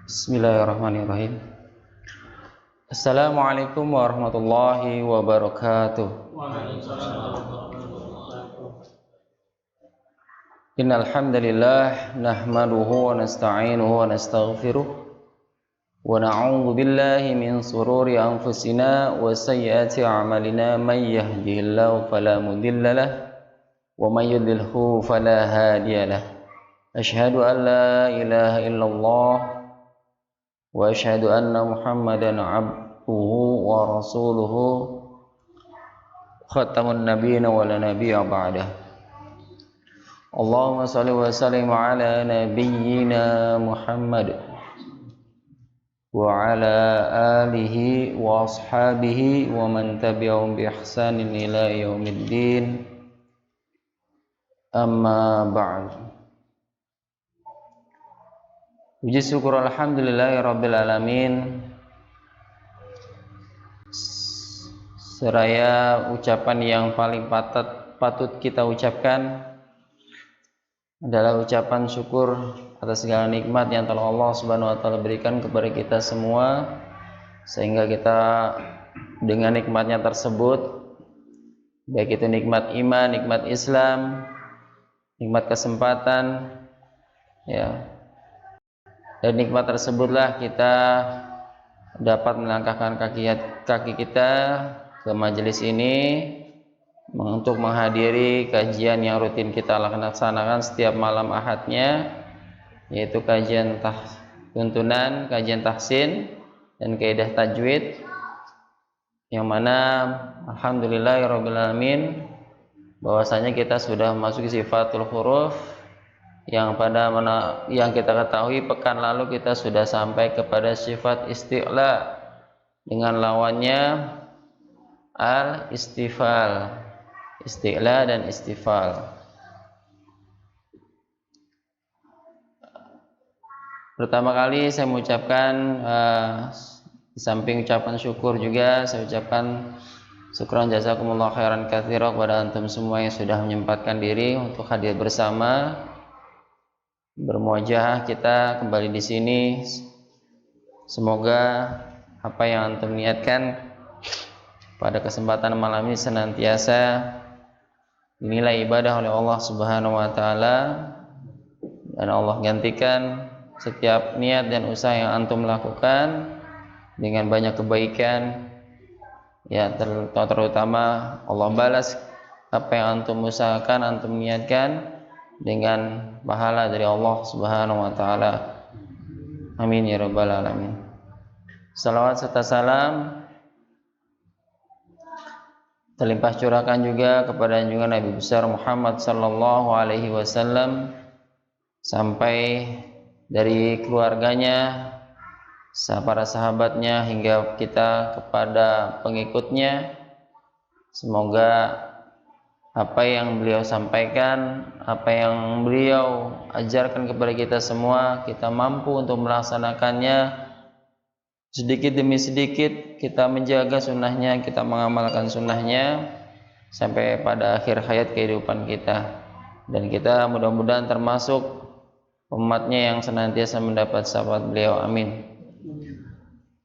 Bismillahirrahmanirrahim. Assalamualaikum warahmatullahi wabarakatuh. Innal hamdalillah nahmaduhu wa nasta'inuhu wa nastaghfiruh wa na'udzu billahi min shururi anfusina wa sayyiati a'malina may yahdihillahu fala mudilla lahu wa may yudlilhu fala hadiya lahu. Asyhadu an la ilaha illallah wa asyhadu anna Muhammadan abduhu wa rasuluhu khatamun nabiyyin wa la nabiyya ba'dah. Allahumma shalli wa sallim ala nabiyyina Muhammad wa ala alihi wa ashabihi wa man tabi'ahum bi ihsanin ila yaumiddin. Amma ba'd. Puji syukur alhamdulillahirabbil alamin. Seraya ucapan yang paling patut kita ucapkan adalah ucapan syukur atas segala nikmat yang telah Allah Subhanahu wa taala berikan kepada kita semua, sehingga kita dengan nikmatnya tersebut, baik itu nikmat iman, nikmat Islam, nikmat kesempatan, ya, dan nikmat tersebutlah kita dapat melangkahkan kaki kita ke majelis ini untuk menghadiri kajian yang rutin kita laksanakan setiap malam Ahadnya, yaitu kajian tuntunan, kajian tahsin dan kaidah tajwid, yang mana alhamdulillahirabbil alamin bahwasanya kita sudah memasuki sifatul huruf yang kita ketahui pekan lalu kita sudah sampai kepada sifat isti'la dengan lawannya al-istifal, isti'la dan istifal. Pertama kali saya mengucapkan di samping ucapan syukur juga saya ucapkan syukran jazakumullah khairan katsiran kepada antum semua yang sudah menyempatkan diri untuk hadir bersama bermuajahah kita kembali di sini. Semoga apa yang antum niatkan pada kesempatan malam ini senantiasa dinilai ibadah oleh Allah Subhanahu wa taala, dan Allah gantikan setiap niat dan usaha yang antum lakukan dengan banyak kebaikan, ya, terutama Allah balas apa yang antum usahakan, antum niatkan dengan pahala dari Allah Subhanahu wa taala. Amin ya rabbal alamin. Salawat serta salam terlimpah curahkan juga kepada junjungan Nabi besar Muhammad sallallahu alaihi wasallam, sampai dari keluarganya, para sahabatnya, hingga kita kepada pengikutnya. Semoga apa yang beliau sampaikan, apa yang beliau ajarkan kepada kita semua, kita mampu untuk melaksanakannya sedikit demi sedikit, kita menjaga sunnahnya, kita mengamalkan sunnahnya sampai pada akhir hayat kehidupan kita, dan kita mudah-mudahan termasuk umatnya yang senantiasa mendapat syafaat beliau. Amin.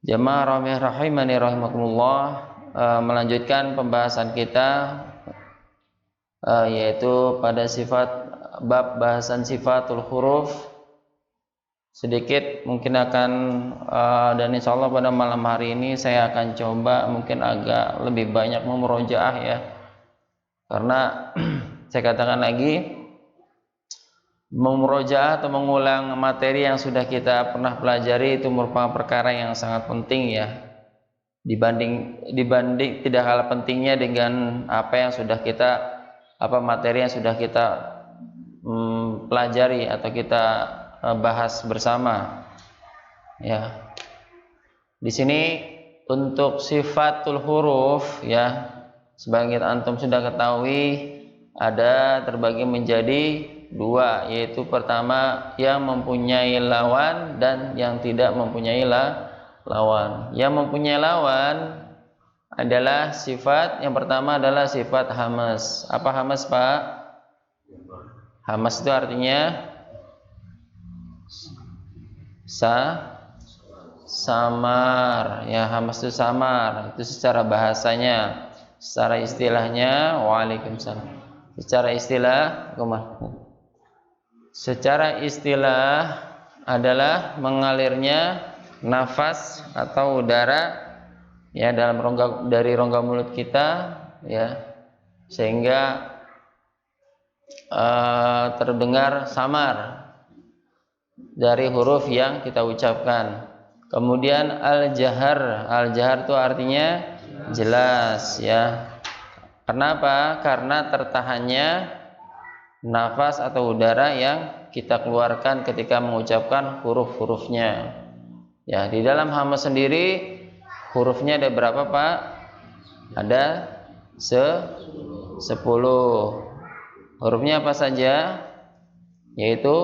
Jamaah rahimani rahimakumullah, melanjutkan pembahasan kita, yaitu pada bab bahasan sifatul huruf. Sedikit mungkin akan dan insyaallah pada malam hari ini saya akan coba mungkin agak lebih banyak memurojaah, ya, karena saya katakan lagi, memurojaah atau mengulang materi yang sudah kita pernah pelajari itu merupakan perkara yang sangat penting, ya, dibanding tidak kalah pentingnya dengan materi yang sudah kita pelajari atau kita bahas bersama, ya. Di sini untuk sifatul huruf, ya, sebagian antum sudah ketahui ada terbagi menjadi dua, yaitu pertama yang mempunyai lawan dan yang tidak mempunyai lawan. Yang mempunyai lawan adalah sifat yang pertama adalah sifat hamas. Apa hamas, Pak? Hamas itu artinya samar. Ya, hamas itu samar. Itu secara bahasanya. Secara istilahnya, waalaikumsalam. Secara istilah adalah mengalirnya nafas atau udara ya dari rongga mulut kita ya sehingga terdengar samar dari huruf yang kita ucapkan. Kemudian al-jahar itu artinya jelas ya. Kenapa? Karena tertahannya nafas atau udara yang kita keluarkan ketika mengucapkan huruf-hurufnya. Ya, di dalam hamas sendiri hurufnya ada berapa, Pak? Ada 10. Hurufnya apa saja? Yaitu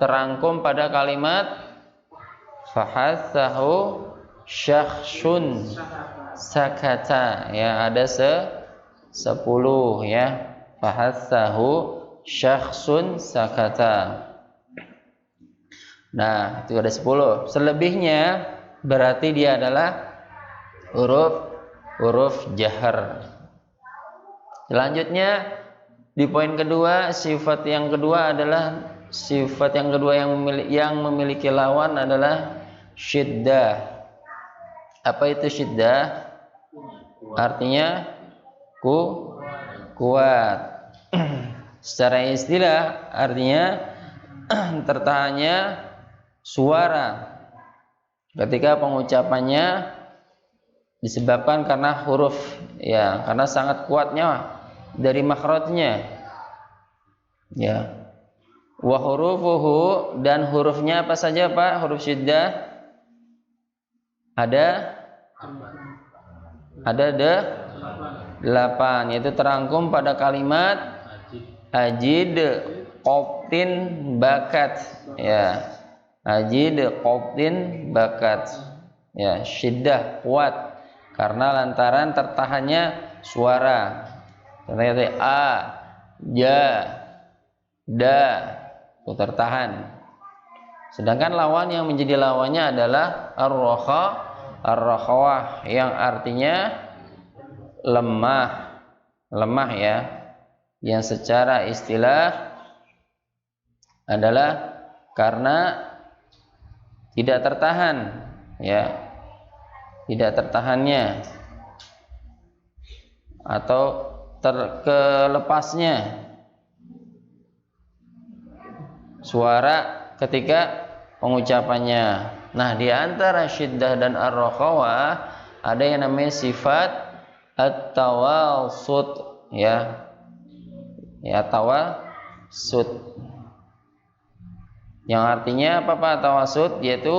terangkum pada kalimat fahathahu syakhsun sakata. Ya, ada 10 ya. Fahathahu syakhsun sakata. Nah, itu ada 10. Selebihnya berarti dia adalah huruf jahar. Selanjutnya di poin kedua, sifat yang kedua yang memiliki lawan adalah syiddah. Apa itu syiddah? Artinya kuat. Secara istilah artinya tertahannya suara ketika pengucapannya disebabkan karena huruf ya, karena sangat kuatnya dari makhrajnya ya. Wa hurufuhu, dan hurufnya apa saja, Pak? Huruf syiddah ada 8, yaitu terangkum pada kalimat ajid qobtin bakat ya. Ajid qobtin bakat ya, syiddah kuat karena lantaran tertahannya suara. Contohnya a, ja, da itu tertahan. Sedangkan lawan yang menjadi lawannya adalah ar-rakhawah yang artinya lemah ya, yang secara istilah adalah karena tidak tertahan ya, tidak tertahannya atau kelepasnya suara ketika pengucapannya. Nah, di antara syiddah dan ar-rakhawah ada yang namanya sifat at-tawasut ya. Ya, tawasut. Yang artinya apa, Pak? Tawasut yaitu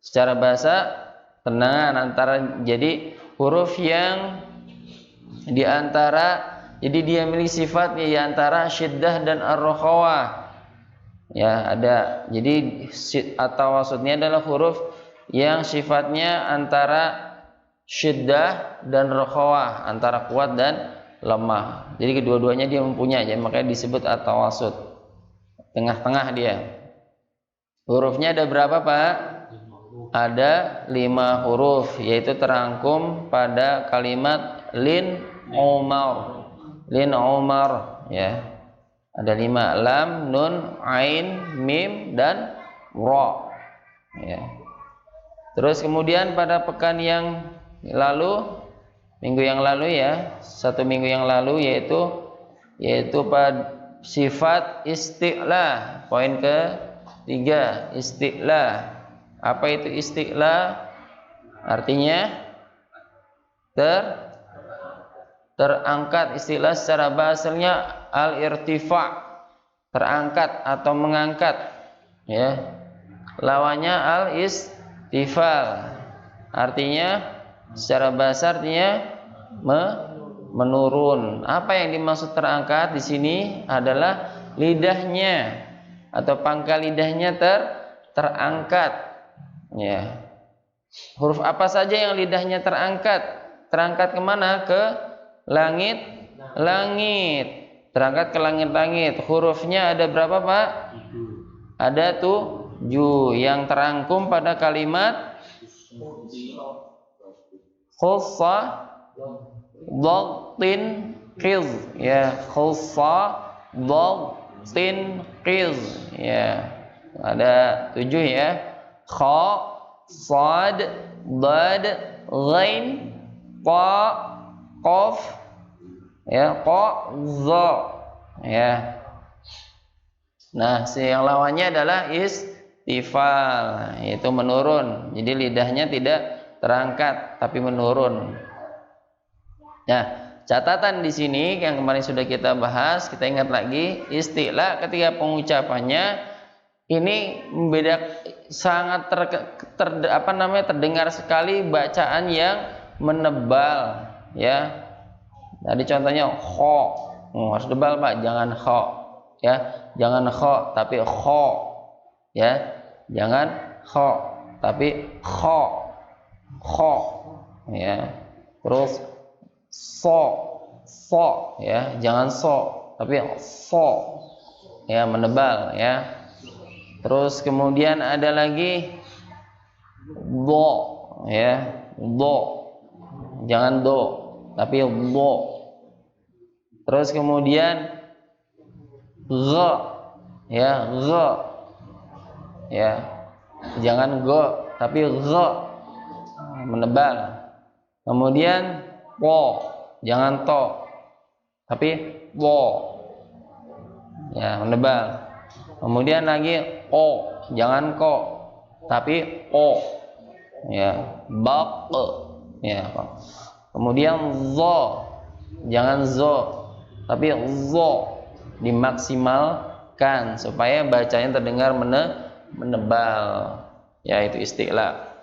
secara bahasa tenangan antara, jadi huruf yang di antara, jadi dia memiliki sifat di antara syiddah dan ar-rakhawah. Ya, ada. Jadi at-tawasutnya adalah huruf yang sifatnya antara syiddah dan rakhawah, antara kuat dan lemah. Jadi kedua-duanya dia mempunyai, makanya disebut at-tawasut. Tengah-tengah dia. Hurufnya ada berapa, Pak? Ada 5 huruf, yaitu terangkum pada kalimat lin umar ya. Ada 5, lam, nun, ain, mim, dan ra ya. Terus kemudian pada pekan yang lalu, minggu yang lalu ya, 1 minggu yang lalu, yaitu pada sifat isti'la. Poin ke-3, isti'la. Apa itu isti'la? Artinya terangkat. Istilah secara bahasanya al-irtifa, terangkat atau mengangkat ya. Lawannya al-istifal, artinya secara bahasa artinya menurun. Apa yang dimaksud terangkat di sini adalah lidahnya atau pangkal lidahnya terangkat ya. Huruf apa saja yang lidahnya terangkat? Terangkat kemana? Ke langit. Terangkat ke langit-langit. Hurufnya ada berapa, Pak? Ada yang terangkum pada kalimat khussa dhattin qiz, ya, khussa dhattin qiz, ya. Ada 7 ya. Kha, sad, dad, ghain, ta, qaf, ya, qa, za, ya. Nah, yang lawannya adalah istifal, yaitu menurun. Jadi lidahnya tidak terangkat tapi menurun. Nah, catatan di sini yang kemarin sudah kita bahas, kita ingat lagi, istilah ketika pengucapannya ini sangat terdengar sekali bacaan yang menebal, ya. Tadi contohnya kho, harus tebal Pak, jangan kho, ya, jangan kho tapi kho, ya, jangan kho tapi kho, kho, ya. Terus so, ya, jangan so tapi so, ya, menebal, ya. Terus kemudian ada lagi do, ya, do, jangan do tapi do. Terus kemudian gha, ya, gha, ya, jangan go tapi gha, menebal. Kemudian po, jangan to tapi po, ya, menebal. Kemudian lagi o, jangan ko tapi o, ya, baq, ya. Kemudian zo, jangan zo tapi zo, dimaksimalkan supaya bacanya terdengar menebal, ya, itu istilah.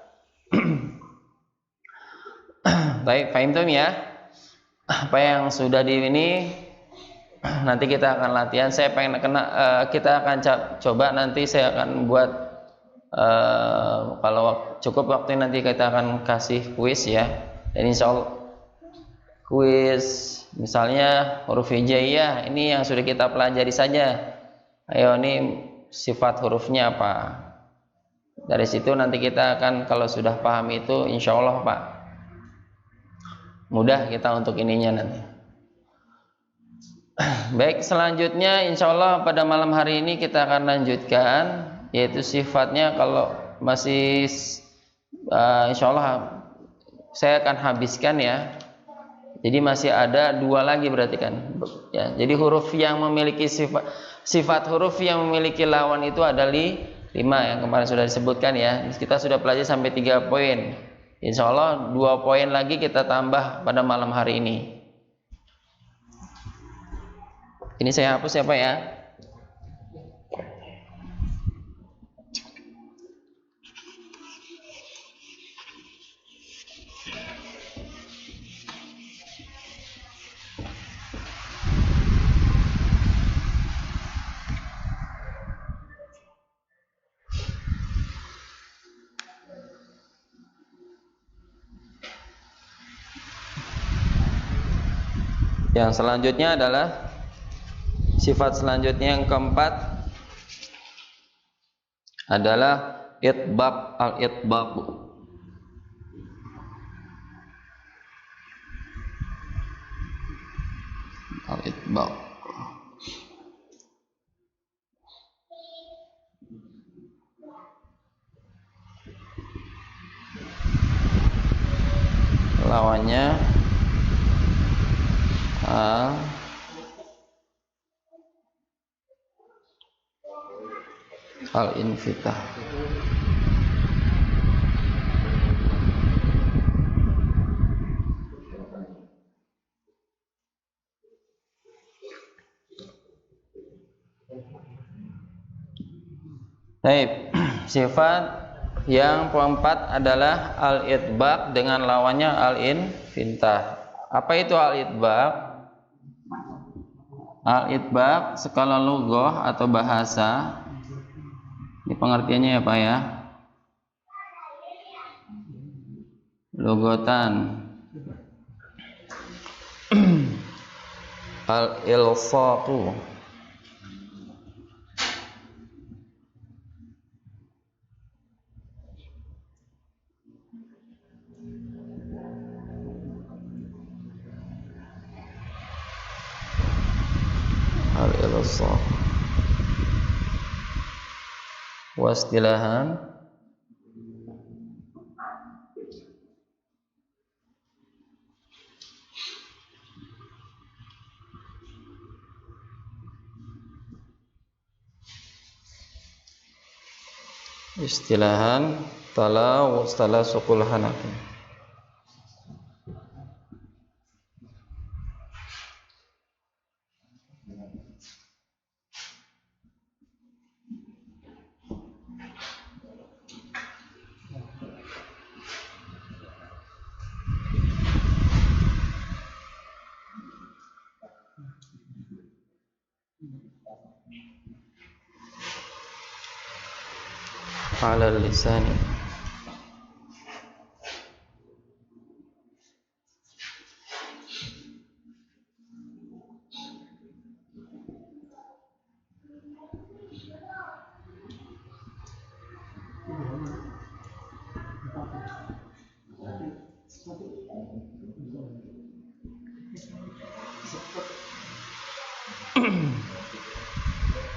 Baik, paham tuh ya apa yang sudah di ini. Nanti kita akan latihan. Saya pengen kita akan coba, nanti saya akan buat kalau cukup waktu nanti kita akan kasih kuis, ya. Dan insya Allah kuis misalnya huruf hijaiyah ini yang sudah kita pelajari saja. Ayo, ini sifat hurufnya apa. Dari situ nanti kita akan, kalau sudah paham itu insya Allah Pak, mudah kita untuk ininya nanti. Baik, selanjutnya insya Allah pada malam hari ini kita akan lanjutkan, yaitu sifatnya. Kalau masih insya Allah saya akan habiskan, ya. Jadi masih ada 2 lagi berarti kan, ya. Jadi huruf yang memiliki sifat huruf yang memiliki lawan itu ada 5 yang kemarin sudah disebutkan, ya. Kita sudah pelajari sampai 3 poin. Insya Allah 2 poin lagi kita tambah pada malam hari ini. Ini saya hapus ya Pak, ya. Yang selanjutnya adalah sifat selanjutnya yang keempat adalah itbaq, al-itbaq. Al-itbaq. Lawannya al-infitah. Baik, sifat yang keempat adalah al-itbaq dengan lawannya al-infitah. Apa itu al-itbaq? Al-itbaq skala lughah atau bahasa. Ini pengertiannya ya Pak, ya. Lughatan al-ilsaqu al-ilsaq. Wastilahan talasukul hanafi. Ala lisani.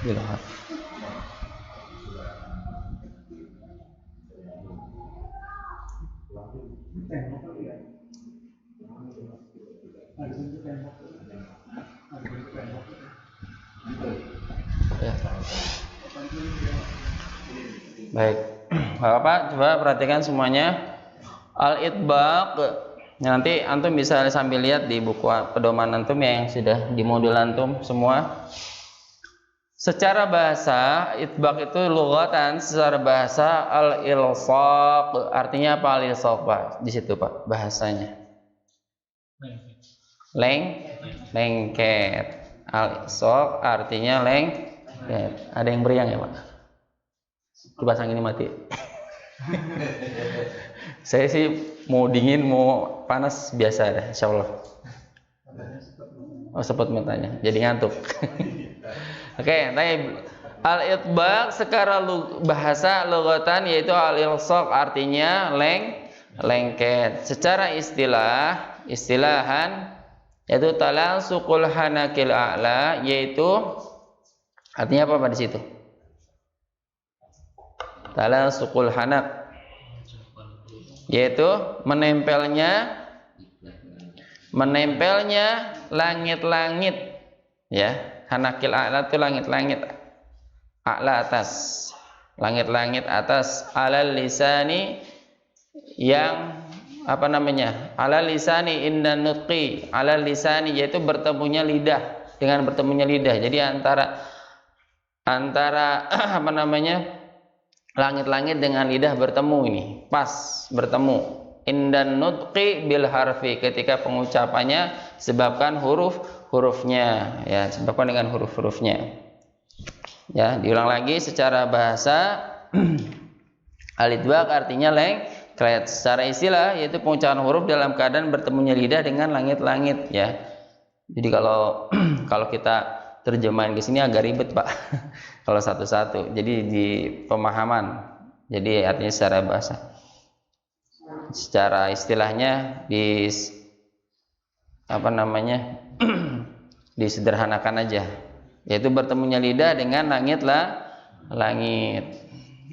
Bilhaq. Ya. Baik, Bapak coba perhatikan semuanya. Al-itbaq, nanti antum bisa sambil lihat di buku pedoman antum ya, yang sudah di modul antum semua. Secara bahasa, itbaq itu lughatan, secara bahasa al-ilsaq artinya apa? Al-ilsaq, Pak. Di situ, Pak, bahasanya. Lengket. Al-ilsaq artinya lengket. Ada yang beriang ya, Pak? Kipas angin ini mati. Saya sih mau dingin, mau panas biasa dah, insyaallah. Oh, sempat matanya, jadi ngantuk. Oke, baik. Al-itbaq secara bahasa lughatan yaitu al-ilsaq artinya lengket. Secara istilahan yaitu talasukul hanakil a'la, yaitu artinya apa di situ? Talasukul hanak yaitu menempelnya langit-langit, ya. Hanakil a'la itu langit-langit a'la atas, langit-langit atas, alal lisani yang apa namanya? Alal lisani indan nutqi, alal lisani yaitu bertemunya lidah, dengan bertemunya lidah. Jadi antara apa namanya? Langit-langit dengan lidah bertemu, ini pas bertemu. Indan nutqi bil harfi, ketika pengucapannya sebabkan hurufnya, ya, sebabkan dengan huruf-hurufnya. Ya, diulang lagi secara bahasa al-itbaq artinya lengket. Secara istilah yaitu pengucapan huruf dalam keadaan bertemunya lidah dengan langit-langit, ya. Jadi kalau kita terjemahan ke sini agak ribet, Pak. Kalau satu-satu. Jadi di pemahaman. Jadi artinya secara bahasa. Secara istilahnya apa namanya? disederhanakan aja. Yaitu bertemunya lidah dengan langit.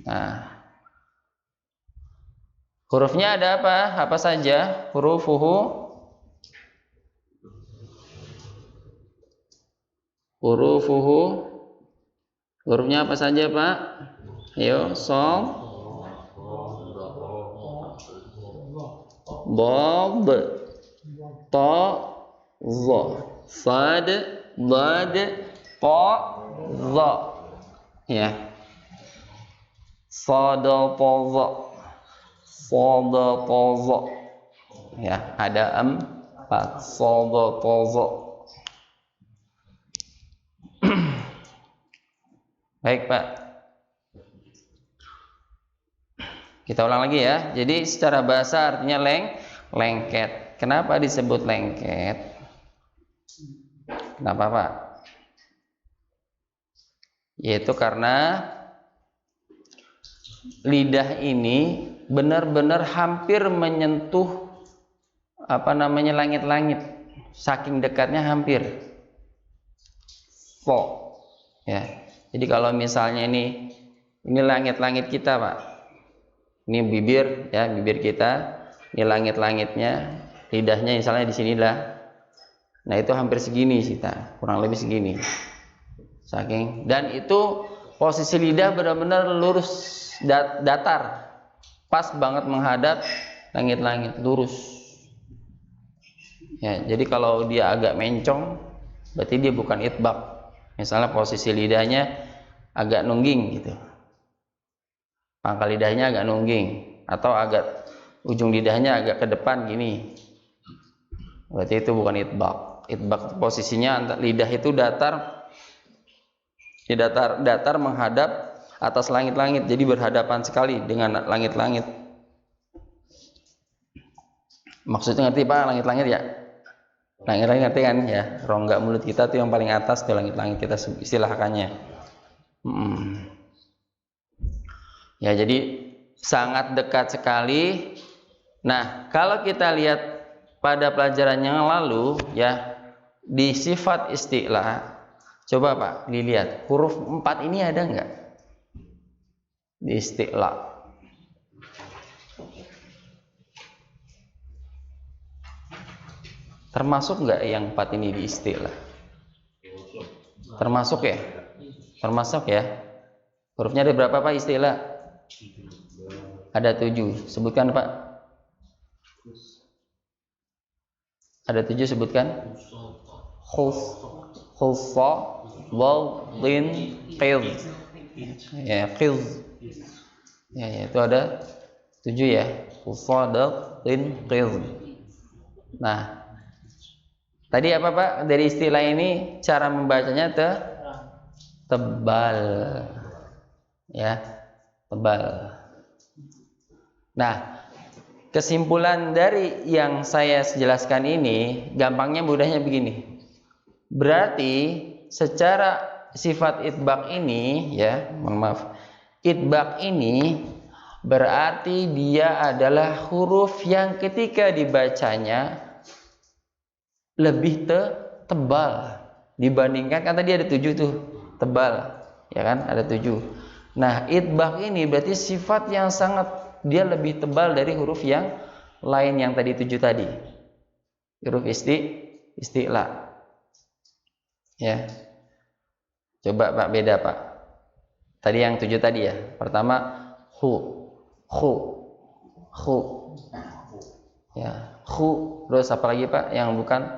Nah, hurufnya ada apa? Apa saja? Hurufnya apa saja, Pak? Ayo, song, dad, ta, za, sad, dad, ta, za. Ya. Sada, ta, za. Sada, ta, za. Ya, ada 4. Sada, ta, za. Baik, Pak. Kita ulang lagi ya. Jadi secara bahasa artinya lengket. Kenapa disebut lengket? Kenapa, Pak? Yaitu karena lidah ini benar-benar hampir menyentuh apa namanya langit-langit. Saking dekatnya hampir. Ya. Jadi kalau misalnya ini langit-langit kita, Pak. Ini bibir ya, bibir kita. Ini langit-langitnya, lidahnya misalnya di sinilah. Nah, itu hampir segini kita, kurang lebih segini. Saking, dan itu posisi lidah benar-benar lurus, datar. Pas banget menghadap langit-langit, lurus. Ya, jadi kalau dia agak mencong, berarti dia bukan itbaq. Misalnya posisi lidahnya agak nungging gitu, pangkal lidahnya agak nungging, atau agak ujung lidahnya agak ke depan gini, berarti itu bukan itbaq. Itbaq posisinya lidah itu datar, datar menghadap atas langit-langit, jadi berhadapan sekali dengan langit-langit. Maksudnya ngerti Pak, langit-langit ya? Langit-langit ngerti kan ya? Rongga mulut kita tuh yang paling atas tuh langit-langit kita istilahkannya. Ya, jadi sangat dekat sekali. Nah, kalau kita lihat pada pelajaran yang lalu ya, di sifat isti'la, coba Pak dilihat huruf 4 ini ada enggak di isti'la? Termasuk enggak yang 4 ini di isti'la? Termasuk ya? Termasuk ya? Hurufnya ada berapa Pak isti'la? Ada 7. Sebutkan Pak. Ada 7, sebutkan. Khuffa, waw, lin, qil. Ya, qil. Ya, itu ada 7 ya. Khuffa, dal, lin, qil. Nah, tadi apa Pak? Dari istilah ini cara membacanya tebal. Ya, tebal. Nah, kesimpulan dari yang saya jelaskan ini, gampangnya mudahnya begini. Berarti secara sifat itbaq ini ya, mohon maaf, itbaq ini berarti dia adalah huruf yang ketika dibacanya lebih tebal dibandingkan, kan tadi ada 7 tuh, tebal ya kan, ada 7. Nah, itbaq ini berarti sifat yang sangat, dia lebih tebal dari huruf yang lain yang tadi 7 tadi, huruf isti'la ya. Coba Pak beda Pak, tadi yang 7 tadi ya, pertama khu ya, khu, terus apa lagi Pak yang bukan,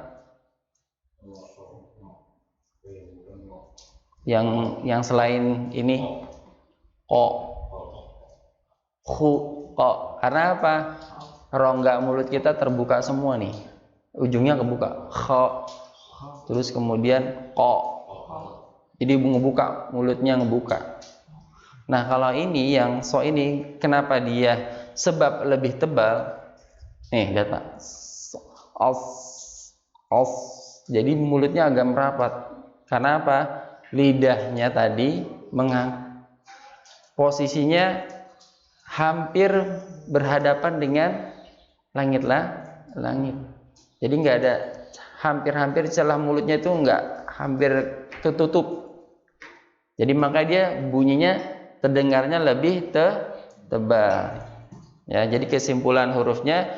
yang selain ini, khu, karena apa? Rongga mulut kita terbuka semua nih, ujungnya kebuka, terus kemudian jadi ngebuka, mulutnya ngebuka. Nah, kalau ini yang ini, kenapa dia sebab lebih tebal? Nih, lihat Pak. Jadi mulutnya agak merapat. Karena apa? Lidahnya tadi posisinya hampir berhadapan dengan langit. Jadi nggak ada, hampir celah mulutnya itu nggak hampir tertutup. Jadi maka dia bunyinya terdengarnya lebih tebal. Ya, jadi kesimpulan hurufnya,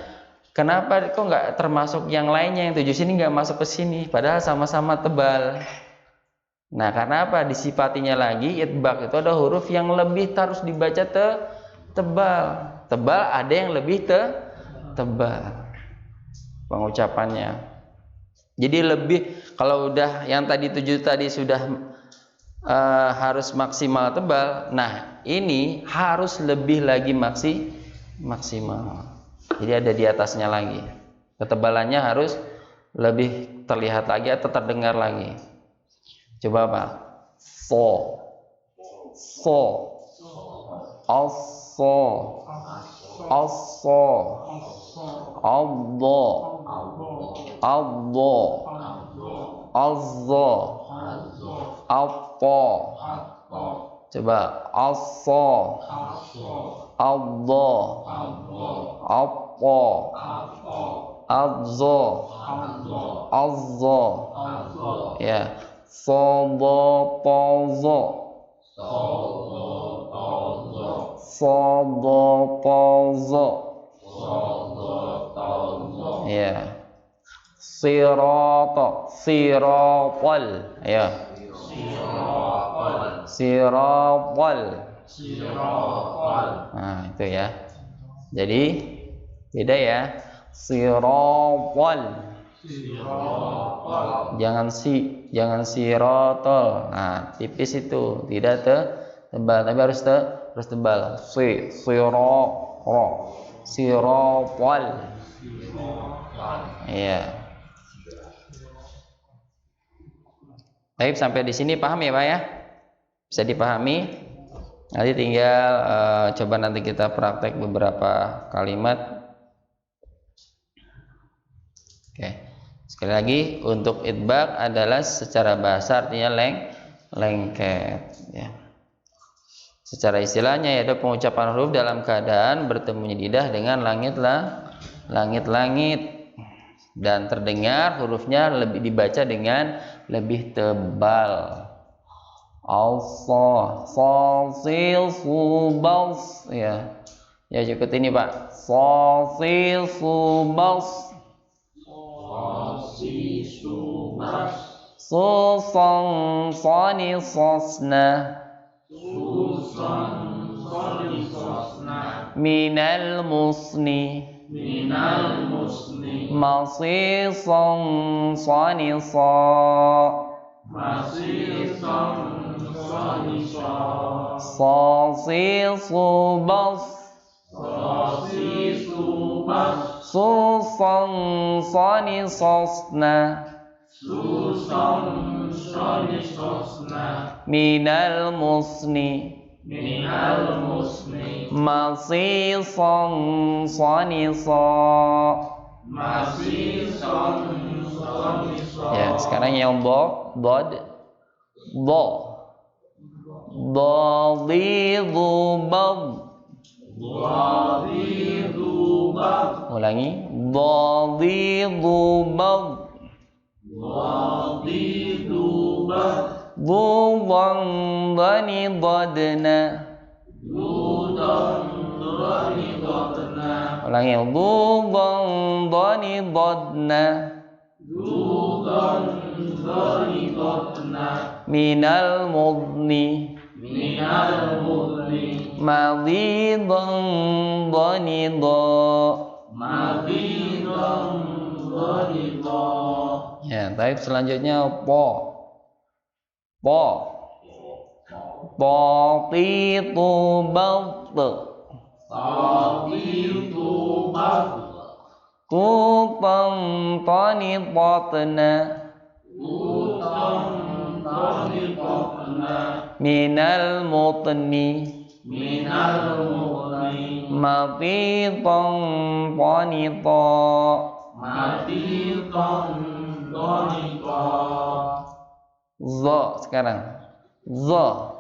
kenapa kok nggak termasuk yang lainnya, yang 7 sini nggak masuk ke sini, padahal sama-sama tebal. Nah, karena apa? Disifatinya lagi, itbaq itu ada huruf yang lebih harus dibaca tebal. Tebal ada yang lebih tebal pengucapannya. Jadi lebih, kalau udah yang tadi 7 tadi sudah harus maksimal tebal, nah ini harus lebih lagi maksimal. Jadi ada di atasnya lagi, ketebalannya harus lebih terlihat lagi atau terdengar lagi. Coba Pak, coba ya, Sadaqa. Sadaqa. Ya. Sirata. Siratal. Ya. Siratal. Nah, itu ya. Jadi beda ya. Siratal. Jangan sirotol. Nah, tipis itu, tidak tebal, tapi harus tebal. Sirotol. Iya. Baik, sampai di sini paham ya Pak ya? Bisa dipahami? Nanti tinggal coba nanti kita praktek beberapa kalimat. Oke. Sekali lagi, untuk idbaq adalah secara bahasa artinya lengket ya. Secara istilahnya yaitu pengucapan huruf dalam keadaan bertemunya lidah dengan langit-langit dan terdengar hurufnya lebih dibaca dengan lebih tebal. Alfa, fasil, subas ya. Ya cukup ini Pak. Fasil, subas. Susan sani sosna minal musni masisan sani sa sasi subas susan sani sosna minal musni masisan sanisa. Ya, sekarang yang bod dhadidhu bad. Ulangi, dhadidhu bad. Dhudan dhani dhadna. Ulangi, dhudan dhani dhadna. Minal mudni madhidan dhani dha. Ya, baik, selanjutnya po. Taqitu bad. Kutan tani tatna. Minal mutni matitan tanita. Za sekarang. Za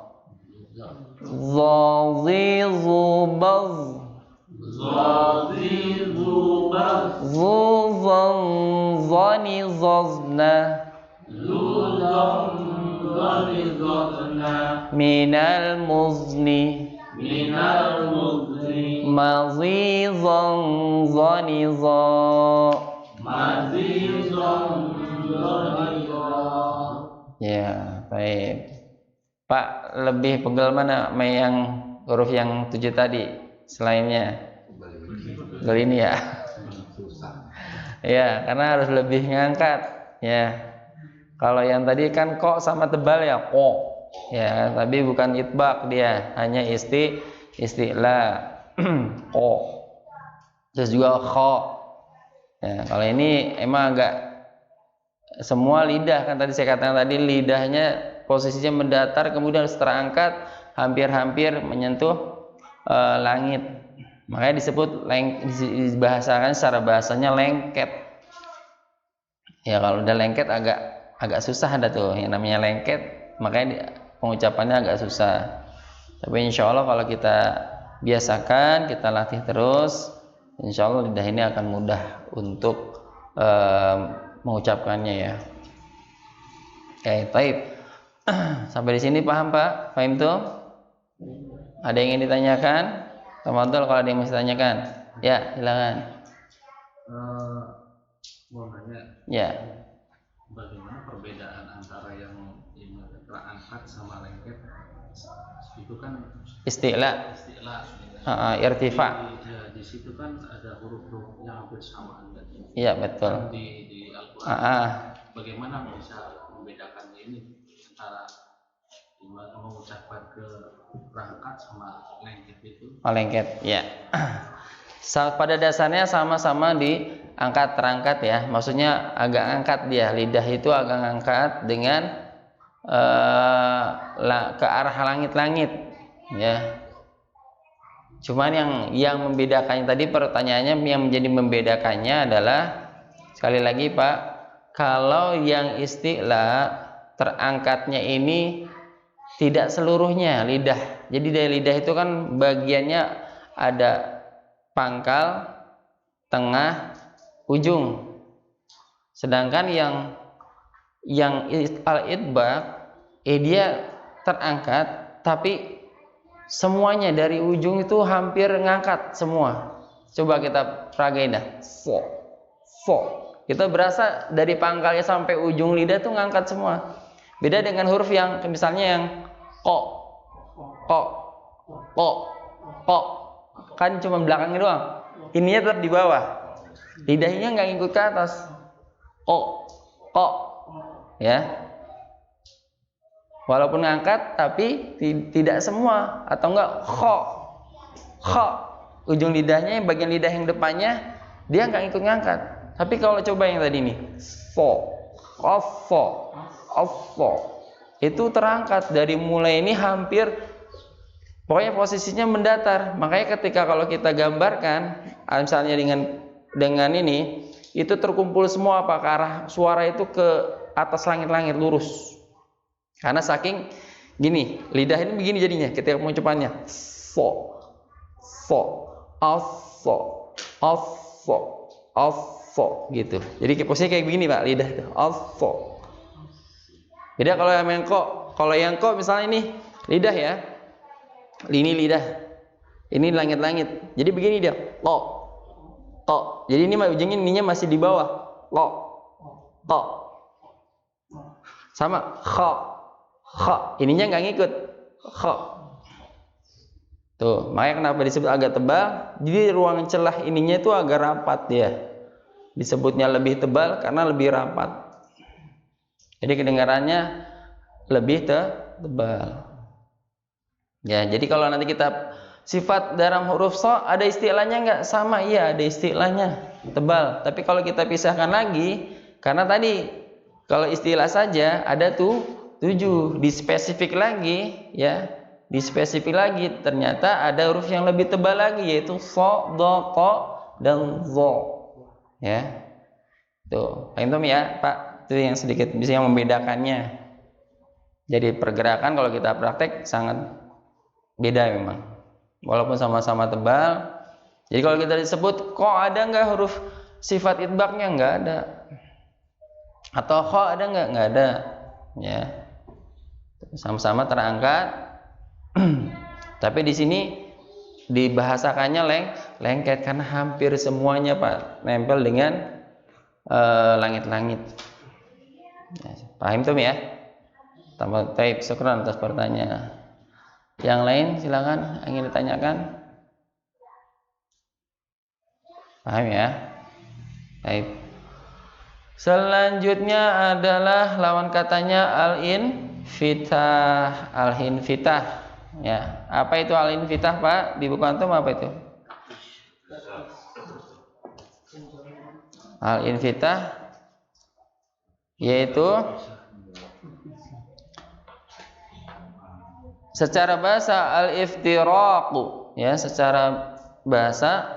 zizu baz. Zuzan zani zazna. Minal muzni mazizan zaniza. Ya, baik. Pak, lebih pegal mana yang huruf yang 7 tadi selainnya? Pegal ini ya. Ya, karena harus lebih ngangkat ya. Kalau yang tadi kan kok sama tebal ya, kok. Ya, tapi bukan itbaq dia, hanya isti'la. Kok. Terus juga kha. Ya, kalau ini emang agak semua lidah kan tadi saya katakan tadi lidahnya posisinya mendatar kemudian harus terangkat hampir-hampir menyentuh langit. Makanya disebut dibahasakan secara bahasanya lengket. Ya kalau udah lengket agak susah ada tuh yang namanya lengket, makanya pengucapannya agak susah. Tapi insya Allah kalau kita biasakan, kita latih terus, insya Allah lidah ini akan mudah untuk mengucapkannya ya. Oke, baik. Sampai di sini paham Pak? Paham tuh? Ada yang ingin ditanyakan? Tafadhol kalau ada yang masih ditanyakan. Ya, silakan. Mau nanya. Ya. Bagaimana perbedaan antara yang terangkat sama lengket? Itu kan Isti'la. Irtifa. Di situ kan ada huruf-huruf yang hampir samaan. Iya, betul. Kan di Al-Quran. Bagaimana bisa membedakannya ini antara mengucapkan ke rangkat sama lengket itu? Lengket, ya. Pada dasarnya sama-sama diangkat terangkat ya. Maksudnya agak angkat dia. Lidah itu agak angkat dengan ke arah langit-langit, ya. Cuman yang membedakannya tadi pertanyaannya yang menjadi membedakannya adalah sekali lagi Pak, kalau yang isti'la terangkatnya ini tidak seluruhnya lidah. Jadi dari lidah itu kan bagiannya ada pangkal, tengah, ujung. Sedangkan yang al-idbaq dia terangkat tapi semuanya dari ujung itu hampir ngangkat semua. Coba kita peragain dah. Fo. Kita berasa dari pangkalnya sampai ujung lidah tuh ngangkat semua. Beda dengan huruf yang misalnya yang ko. Kan cuma belakangnya doang. Ininya tetap di bawah. Lidahnya nggak ngikut ke atas. Ko. Ya. Walaupun ngangkat tapi tidak semua atau enggak kho. Ujung lidahnya bagian lidah yang depannya dia nggak ikut ngangkat. Tapi kalau coba yang tadi nih fo, itu terangkat dari mulai ini hampir pokoknya posisinya mendatar. Makanya ketika kalau kita gambarkan misalnya dengan ini itu terkumpul semua ke arah suara itu ke atas langit-langit lurus. Karena saking gini, lidah ini begini jadinya ketika pengucapannya. Fo. Gitu. Jadi posisinya kayak begini Pak, lidah itu. Fo. Beda kalau yang ko. Kalau yang ko misalnya ini lidah ya. Ini lidah. Ini langit-langit. Jadi begini dia. Lo. Jadi ini ujungnya ininya masih di bawah. Lo. Sama kha. Ininya nggak ngikut. Kha. Tuh, makanya kenapa disebut agak tebal? Jadi ruang celah ininya itu agak rapat dia. Disebutnya lebih tebal karena lebih rapat. Jadi kedengarannya lebih tebal. Ya, jadi kalau nanti kita sifat dalam huruf sha ada istilahnya nggak? Sama, iya ada istilahnya tebal. Tapi kalau kita pisahkan lagi, karena tadi kalau istilah saja ada tuh 7, dispesifik lagi ya, dispesifik lagi ternyata ada huruf yang lebih tebal lagi yaitu sha, dha, qa dan dha. Ya. Tuh, paham ya, Pak? Itu yang sedikit bisa yang membedakannya. Jadi pergerakan kalau kita praktek sangat beda memang. Walaupun sama-sama tebal. Jadi kalau kita disebut kok ada nggak huruf sifat idbaqnya? Nggak ada. Atau kha ada nggak? Nggak ada. Ya. Sama-sama terangkat. Tapi di sini dibahasakannya lengket karena hampir semuanya Pak nempel dengan langit-langit. Ya, paham tuh ya? Tambah taib, syukran atas pertanyaan. Yang lain silakan ingin ditanyakan. Paham ya? Taib. Selanjutnya adalah lawan katanya al-infitah. Ya, apa itu al-infitah Pak? Di buku antum apa itu? Al-infitah yaitu secara bahasa al-iftiraqu, ya, secara bahasa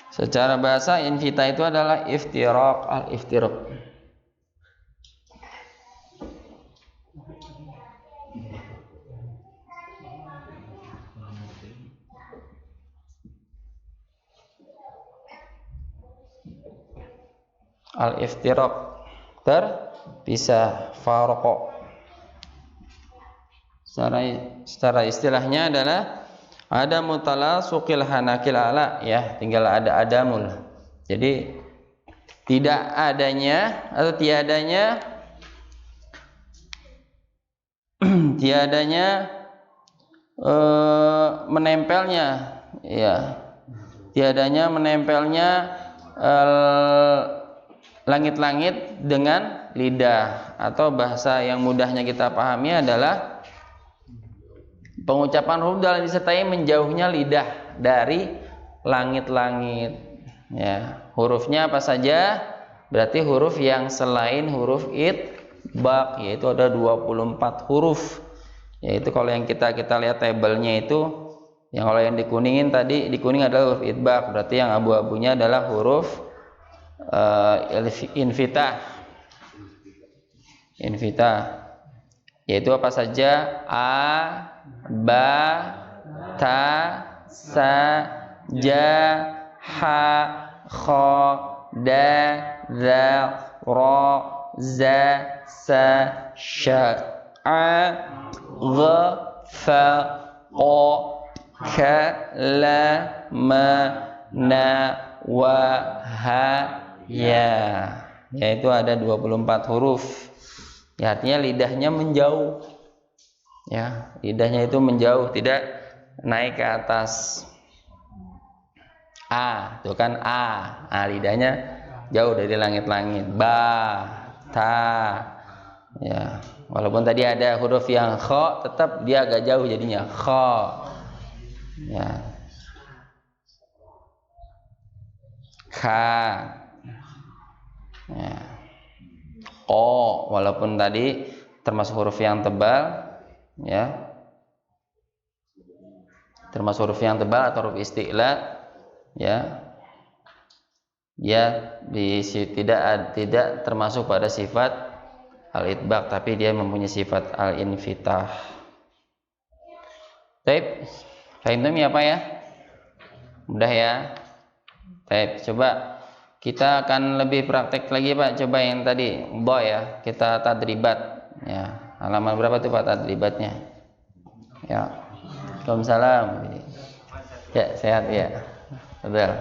secara bahasa infitah itu adalah iftiraq, al-iftiraq. Al-iftiraq, terpisah. Farqa, secara istilahnya adalah ada mutalasuqil hanakil ala, ya, tinggal ada adamul. Jadi tidak adanya atau tiadanya menempelnya, ya, tiadanya menempelnya langit-langit dengan lidah, atau bahasa yang mudahnya kita pahami adalah pengucapan huruf dalam disertai menjauhnya lidah dari langit-langit. Ya, hurufnya apa saja? Berarti huruf yang selain huruf itbaq, yaitu ada 24 huruf. Yaitu kalau yang kita lihat tabelnya itu, yang kalau yang dikuningin tadi, dikuning adalah huruf itbaq, berarti yang abu-abunya adalah huruf infitah, yaitu apa saja? A, ba, ta, sa, ja, ha, kha, da, za, ra, za, sa, sha, a, gha, fa, qa, ka, la, ma, na, wa, ha, ya. Yaitu ada 24 huruf. Ya, artinya lidahnya menjauh. Ya, lidahnya itu menjauh, tidak naik ke atas. A, itu kan A. Lidahnya jauh dari langit-langit. Ba, ta. Ya, walaupun tadi ada huruf yang kha, tetap dia agak jauh jadinya kha. Ya. Ka. Ya. O, walaupun tadi termasuk huruf yang tebal, ya, termasuk huruf yang tebal atau huruf isti'la, ya, dia tidak termasuk pada sifat al-itbaq, tapi dia mempunyai sifat al-infitah. Baik, fahim apa ya? Mudah ya. Baik, coba kita akan lebih praktek lagi Pak. Coba yang tadi bo, ya, kita tadribat, ya. Halaman berapa tuh Pak tadribatnya? Ya. Waalaikumsalam. Ya, sehat ya. Betul.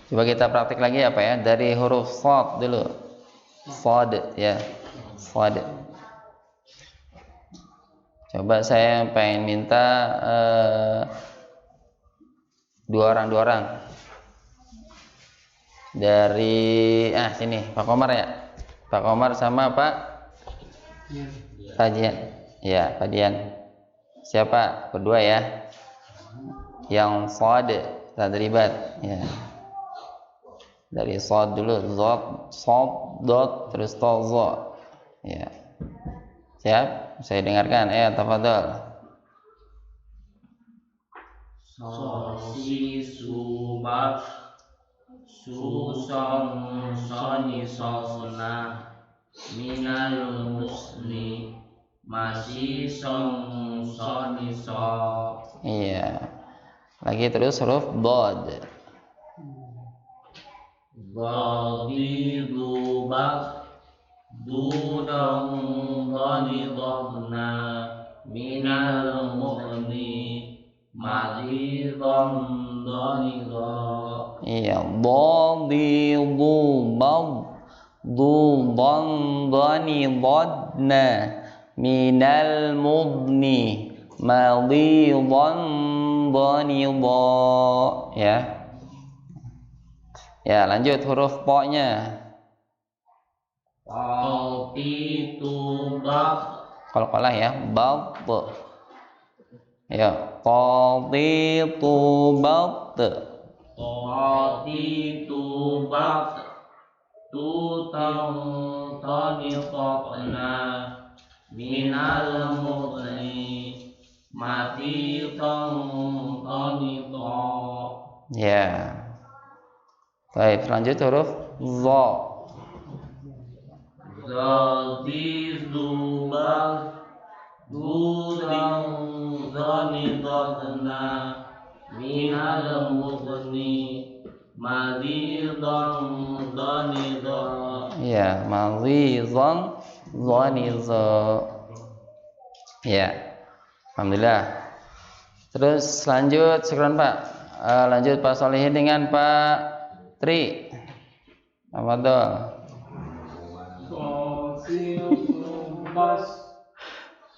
Coba kita praktik lagi apa ya? Dari huruf shad dulu. Shad, ya. Shad. Coba saya pengen minta dua orang. Dari sini, Pak Komar ya. Pak Komar sama Pak Dian. Ya, Pak Dian. Siapa? Berdua ya. Yang shad tadribat, ya. Dari shad dulu, shad, dot, terus ta, za. Ya. Siap? Saya dengarkan. Tafadhol. Si subab susong soni sosna minal musni masih song soni so. Iya. Lagi terus huruf bod. Bodi dubak dudong doni dogna minal mu'ni madidon doni do. Iya, dodi dubad dudan dani dadna minal mudni madidan dani da. Ya. Ya, lanjut huruf po-nya. Kopi tubak Qalqalah ya, bad. Ya, qadi tubat. Kopi tubak tutang tani tokna minal mudni mati tong tani to. Ya. Baik, lanjut huruf za. zati zubal dudang zani dotna minal mudni madidang zani dot. Ya, madhidzan dhanidha. Ya. Alhamdulillah. Terus lanjut, syukran Pak. Lanjut Pak Solihin dengan Pak Tri. Tafadhol. Sosius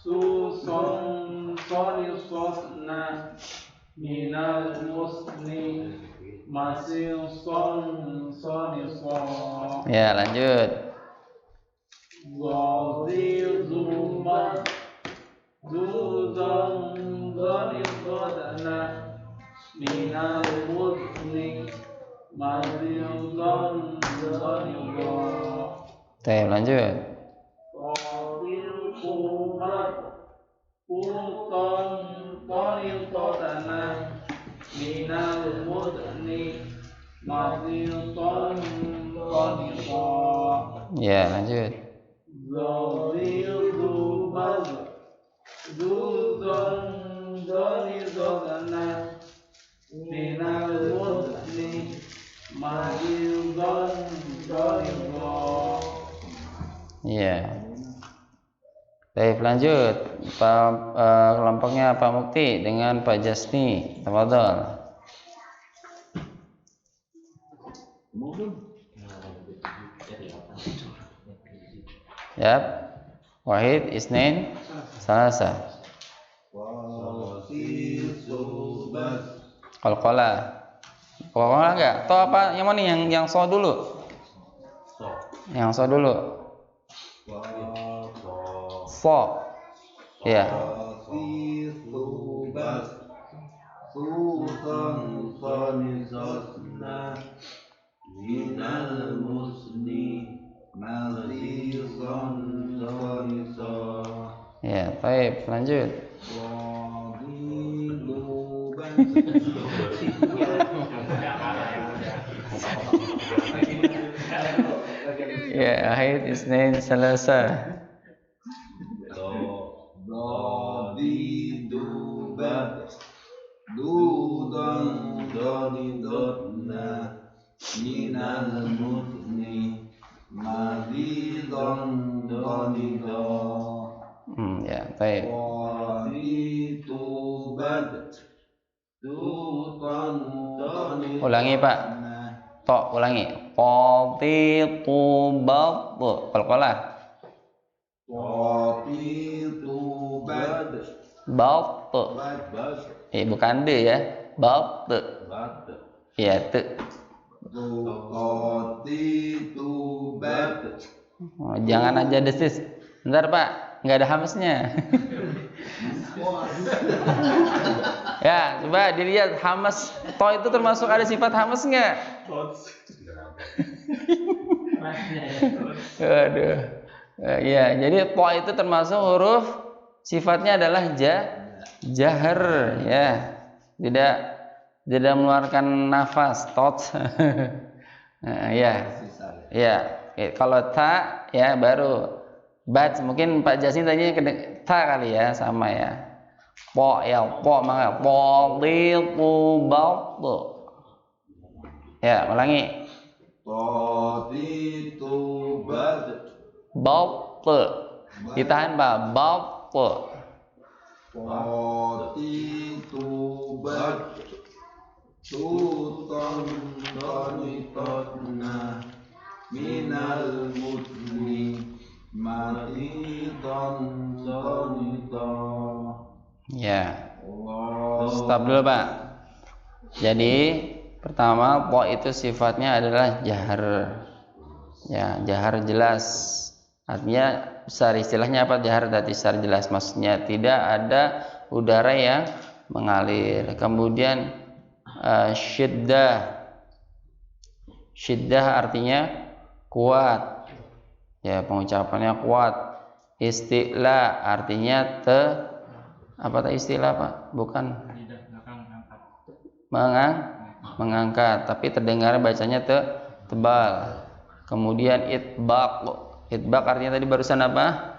suson sonisosna minal musni masih sonisos. Ya, lanjut. Ghazi zumat zuzan sonisosna minal musni masih sonisos. Oke, lanjut. Qabil kumat Pulton Toniltotana Minal mudni Madilton Toniltot. Ya, lanjut. Zawil Dubaz Zuzon Zoniltotana Minal mudni Madilton Toniltot. Ya. Baik, lanjut. Kelompoknya Pak Mukti dengan Pak Jasni. Tafadhol. Yap. Wahid, Isnin, Salasa. Qalqalah. Qalqalah enggak? Atau apa? Yang mana yang so dulu? Yang so dulu. So. Ya. Ya, baik, lanjut. Ya, Wahid, Isnin, Salasa. Ya, baik. Ulangi Pak. Tok, ulangi. Qatitubat. Qalqalah. Bat. Bukan de ya. Bat. Ya, te. Jangan aja desis. Bentar Pak, nggak ada hamsnya. Ya, coba dilihat hamas. To itu termasuk ada sifat hamas nggak? Aduh. Ya, jadi to itu termasuk huruf sifatnya adalah jahar, ya. Tidak mengeluarkan nafas, tot. Ya. Ya. Kalau ta ya baru bat, mungkin Pak Jasin tanya ta kali ya, sama ya. Po ya, po maka po bal. Ya, ulangi. Bal. Ditahan Pak, bal. Minal mudni matitan sanita. Ya. Stop dulu Pak. Jadi pertama po itu sifatnya adalah jahar. Ya, jahar jelas. Artinya besar, istilahnya apa jahar tadi besar jelas, maksudnya tidak ada udara yang mengalir. Kemudian syiddah. Syiddah artinya kuat, ya, pengucapannya kuat. Isti'la artinya apa tadi istilah Pak? Bukan mengangkat, tapi terdengar bacanya tebal. Kemudian itbaq Itbaq artinya tadi barusan apa?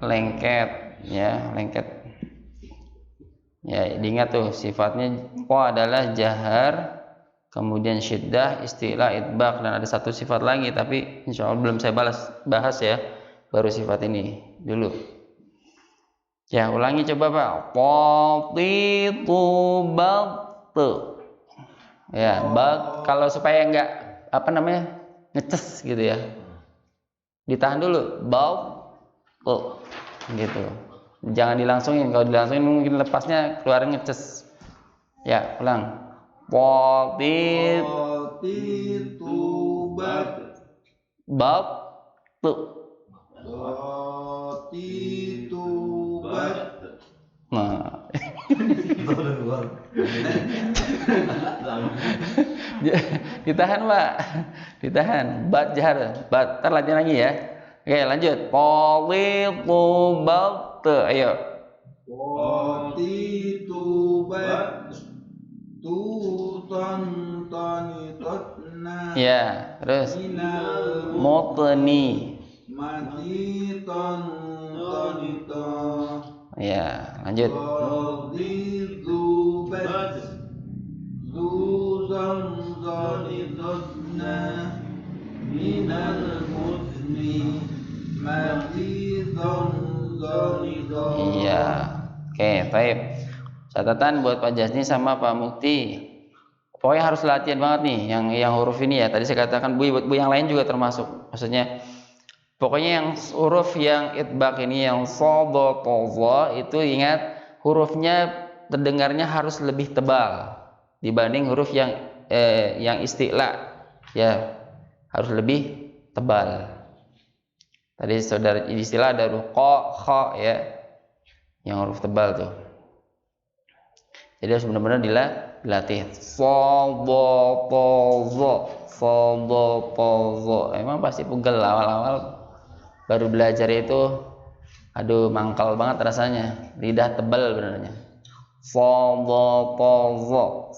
Lengket, ya, lengket. Ya, diingat tuh sifatnya po adalah jahar, kemudian syiddah, istilah, itbaq, dan ada satu sifat lagi tapi insya Allah belum saya bahas ya, baru sifat ini dulu. Ya, ulangi coba Pak. Qatitu baqtu. Ya, bak kalau supaya enggak apa namanya ngeces gitu ya, ditahan dulu, baqtu gitu. Jangan dilangsungin, kalau dilangsungin mungkin lepasnya keluar ngeces. Ya, ulang. Qatitu baqtu. Qatitu Nah. Ditahan Pak, ditahan. Bat jahar, bat. Ntar latihan lagi ya. Oke, lanjut. Qatitu baqtu. Ayo. Qatitu baqtu tantanitatna Ya, terus minal mutni. mati tantanita Ya, lanjut. Radidu zanzanitatna minal mutni mati tantanita. Iya. Oke, baik. Catatan buat Pak Jasni sama Pak Mukti. Pokoknya harus latihan banget nih yang huruf ini ya. Tadi saya katakan buat yang lain juga termasuk. Maksudnya pokoknya yang huruf yang itbaq ini yang sodha tadha itu ingat hurufnya terdengarnya harus lebih tebal dibanding huruf yang isti'la. Ya, harus lebih tebal. Tadi saudara istilah ada huruf qa, kha ya. Yang huruf tebal tuh. Jadi harus benar-benar dilatih. Sodha tadha. Emang pasti pegel awal-awal baru belajar itu, aduh mangkal banget rasanya, lidah tebal benernya. Sodha tadha.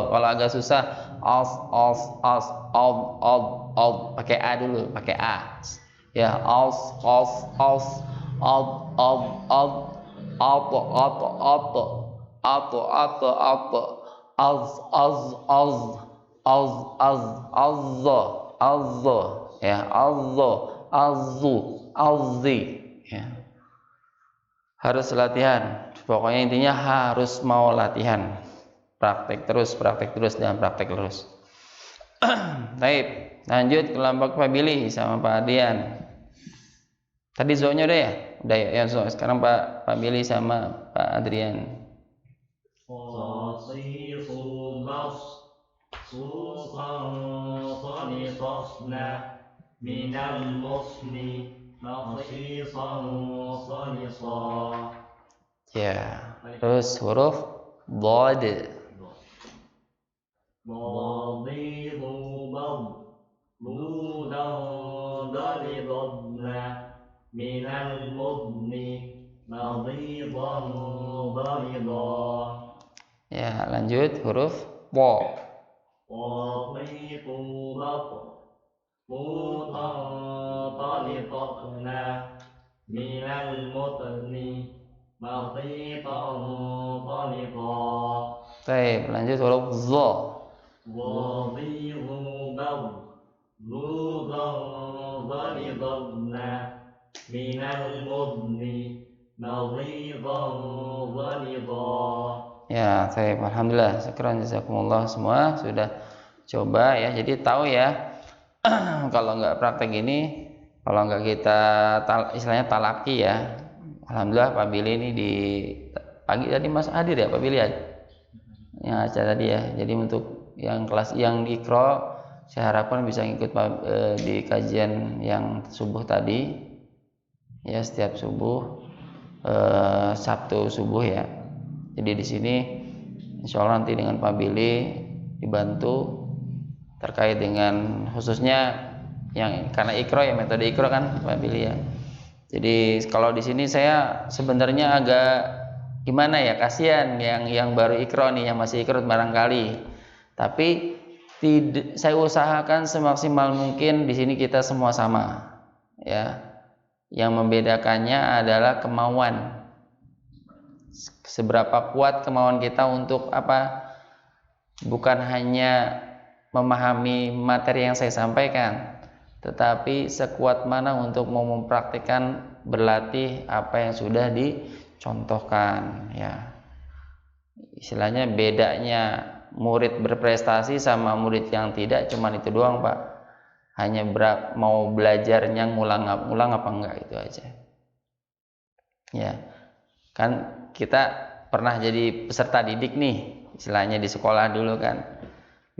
Kalau agak susah, as, pakai a dulu, pakai a. Ya, as, ya, azzi ya. Harus latihan. Pokoknya intinya harus mau latihan. Praktek terus dan praktek terus. Baik, lanjut kelompok Pak Billy sama Pak Adian. Tadi zonya udah ya? Udah ya, so, sekarang Pak Billy sama Pak Adrian. minal musni nasisan sanisa. Ya, terus huruf dhad. Dhadidu bad ludan dalidadna minal mudni nadidan dalidah. Ya, lanjut huruf wa. Qatitu baqtu mutanṭaliqatna minal mutni matitanṭaliqa. Baik, lanjut huruf dha. Dhadidu bad ludan dalidadna minal mudni nadidan dalidah. Ya, baik, alhamdulillah. Syukran jazakumullah semua sudah coba ya. Jadi tahu ya. Kalau nggak praktek ini, kalau nggak kita istilahnya talaki ya. Alhamdulillah Pak Billy ini di pagi tadi Mas hadir ya Pak Billy ya. Yang acara tadi ya. Jadi untuk yang kelas yang di Ikro, saya harapkan bisa ikut di kajian yang subuh tadi. Ya, setiap subuh Sabtu subuh ya. Jadi di sini insya Allah nanti dengan Pak Billy dibantu terkait dengan khususnya yang karena Ikro ya, metode Ikro kan Pak Billy ya. Jadi kalau di sini saya sebenarnya agak gimana ya, kasihan yang baru Ikro nih, yang masih Ikro barangkali. Tapi saya usahakan semaksimal mungkin di sini kita semua sama, ya. Yang membedakannya adalah kemauan. Seberapa kuat kemauan kita untuk apa? Bukan hanya memahami materi yang saya sampaikan, tetapi sekuat mana untuk mau mempraktikkan, berlatih apa yang sudah dicontohkan, ya. Istilahnya bedanya murid berprestasi sama murid yang tidak cuman itu doang, Pak. Hanya mau belajarnya ngulang apa enggak, itu aja. Ya. Kan kita pernah jadi peserta didik nih, istilahnya di sekolah dulu kan.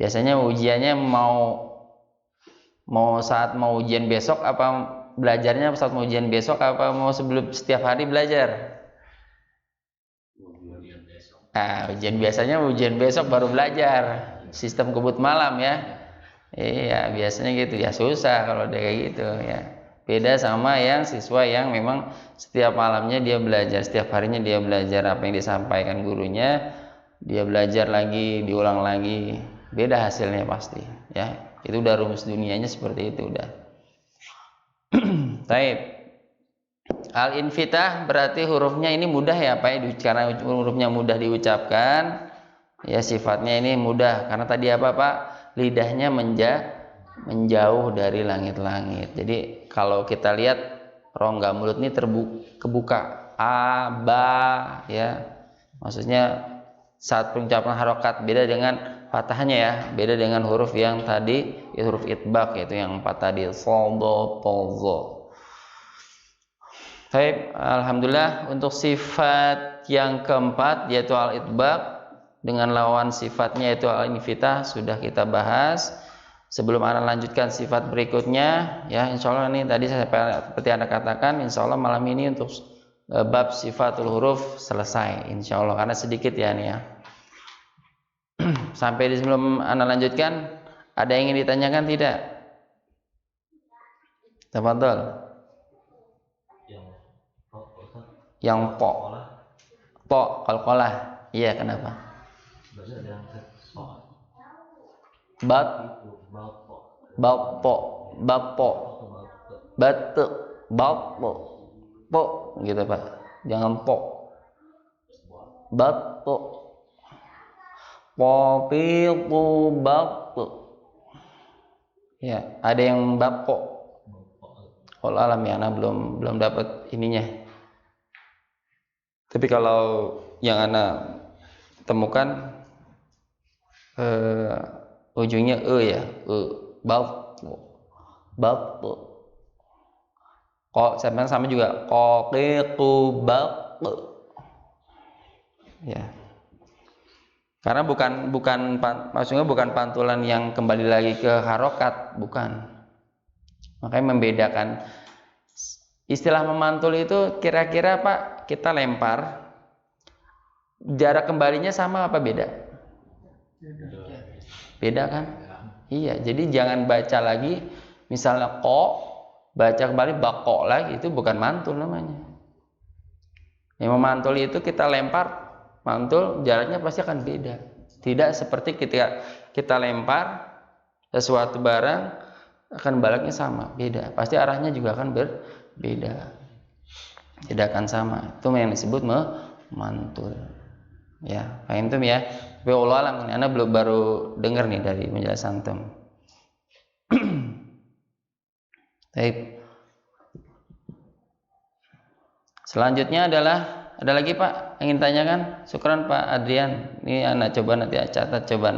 Biasanya ujiannya mau saat mau ujian besok apa belajarnya saat mau ujian besok apa mau sebelum setiap hari belajar? Biasanya ujian besok baru belajar. Sistem kebut malam ya. Iya, biasanya gitu ya. Susah kalau dia kayak gitu ya. Beda sama yang siswa yang memang setiap malamnya dia belajar, setiap harinya dia belajar apa yang disampaikan gurunya, dia belajar lagi, diulang lagi. Beda hasilnya pasti ya. Itu udah rumus dunianya seperti itu udah. Taib. Al-infitah berarti hurufnya ini mudah ya Pak ya, karena hurufnya mudah diucapkan ya, sifatnya ini mudah karena tadi apa Pak, lidahnya menjauh dari langit-langit. Jadi kalau kita lihat rongga mulut ini kebuka, a, ba ya, maksudnya saat pengucapan harokat, beda dengan fathahnya ya, beda dengan huruf yang tadi huruf itbaq yaitu yang 4 tadi, sodo, tozo. Baik, alhamdulillah untuk sifat yang keempat yaitu al-itbaq dengan lawan sifatnya yaitu al-infitah sudah kita bahas. Sebelum Anda lanjutkan sifat berikutnya, ya insya Allah ini tadi saya seperti Anda katakan, insya Allah malam ini untuk bab sifatul huruf selesai, insya Allah karena sedikit ya nih ya. Sampai di sebelum Anda lanjutkan, ada yang ingin ditanyakan tidak? Tafadhol. Yang po qalqalah. Iya, kenapa? Bapo batu po gitu Pak, jangan po batu popitu batu ya, ada yang bapo. Kalau alam ya, Ana belum dapat ininya. Tapi kalau yang Ana temukan ujungnya ya, bab. Kok sama juga qaqitu bab. Ya. Karena maksudnya bukan pantulan yang kembali lagi ke harokat, bukan. Makanya membedakan istilah memantul itu kira-kira Pak, kita lempar jarak kembalinya sama apa beda? Beda kan? Iya, jadi jangan baca lagi misalnya baca kembali bako lagi, itu bukan mantul namanya. Yang memantul itu kita lempar mantul, jaraknya pasti akan beda. Tidak seperti ketika kita lempar sesuatu barang akan baliknya sama, beda. Pasti arahnya juga akan berbeda. Tidak akan sama. Itu yang disebut memantul. Ya, paham tuh ya. Tapi Allah alam, Anda belum baru dengar nih dari penjelasan antum. Baik. Selanjutnya adalah ada lagi Pak ingin tanyakan? Syukran Pak Adrian. Ini Anda coba nanti catat, coba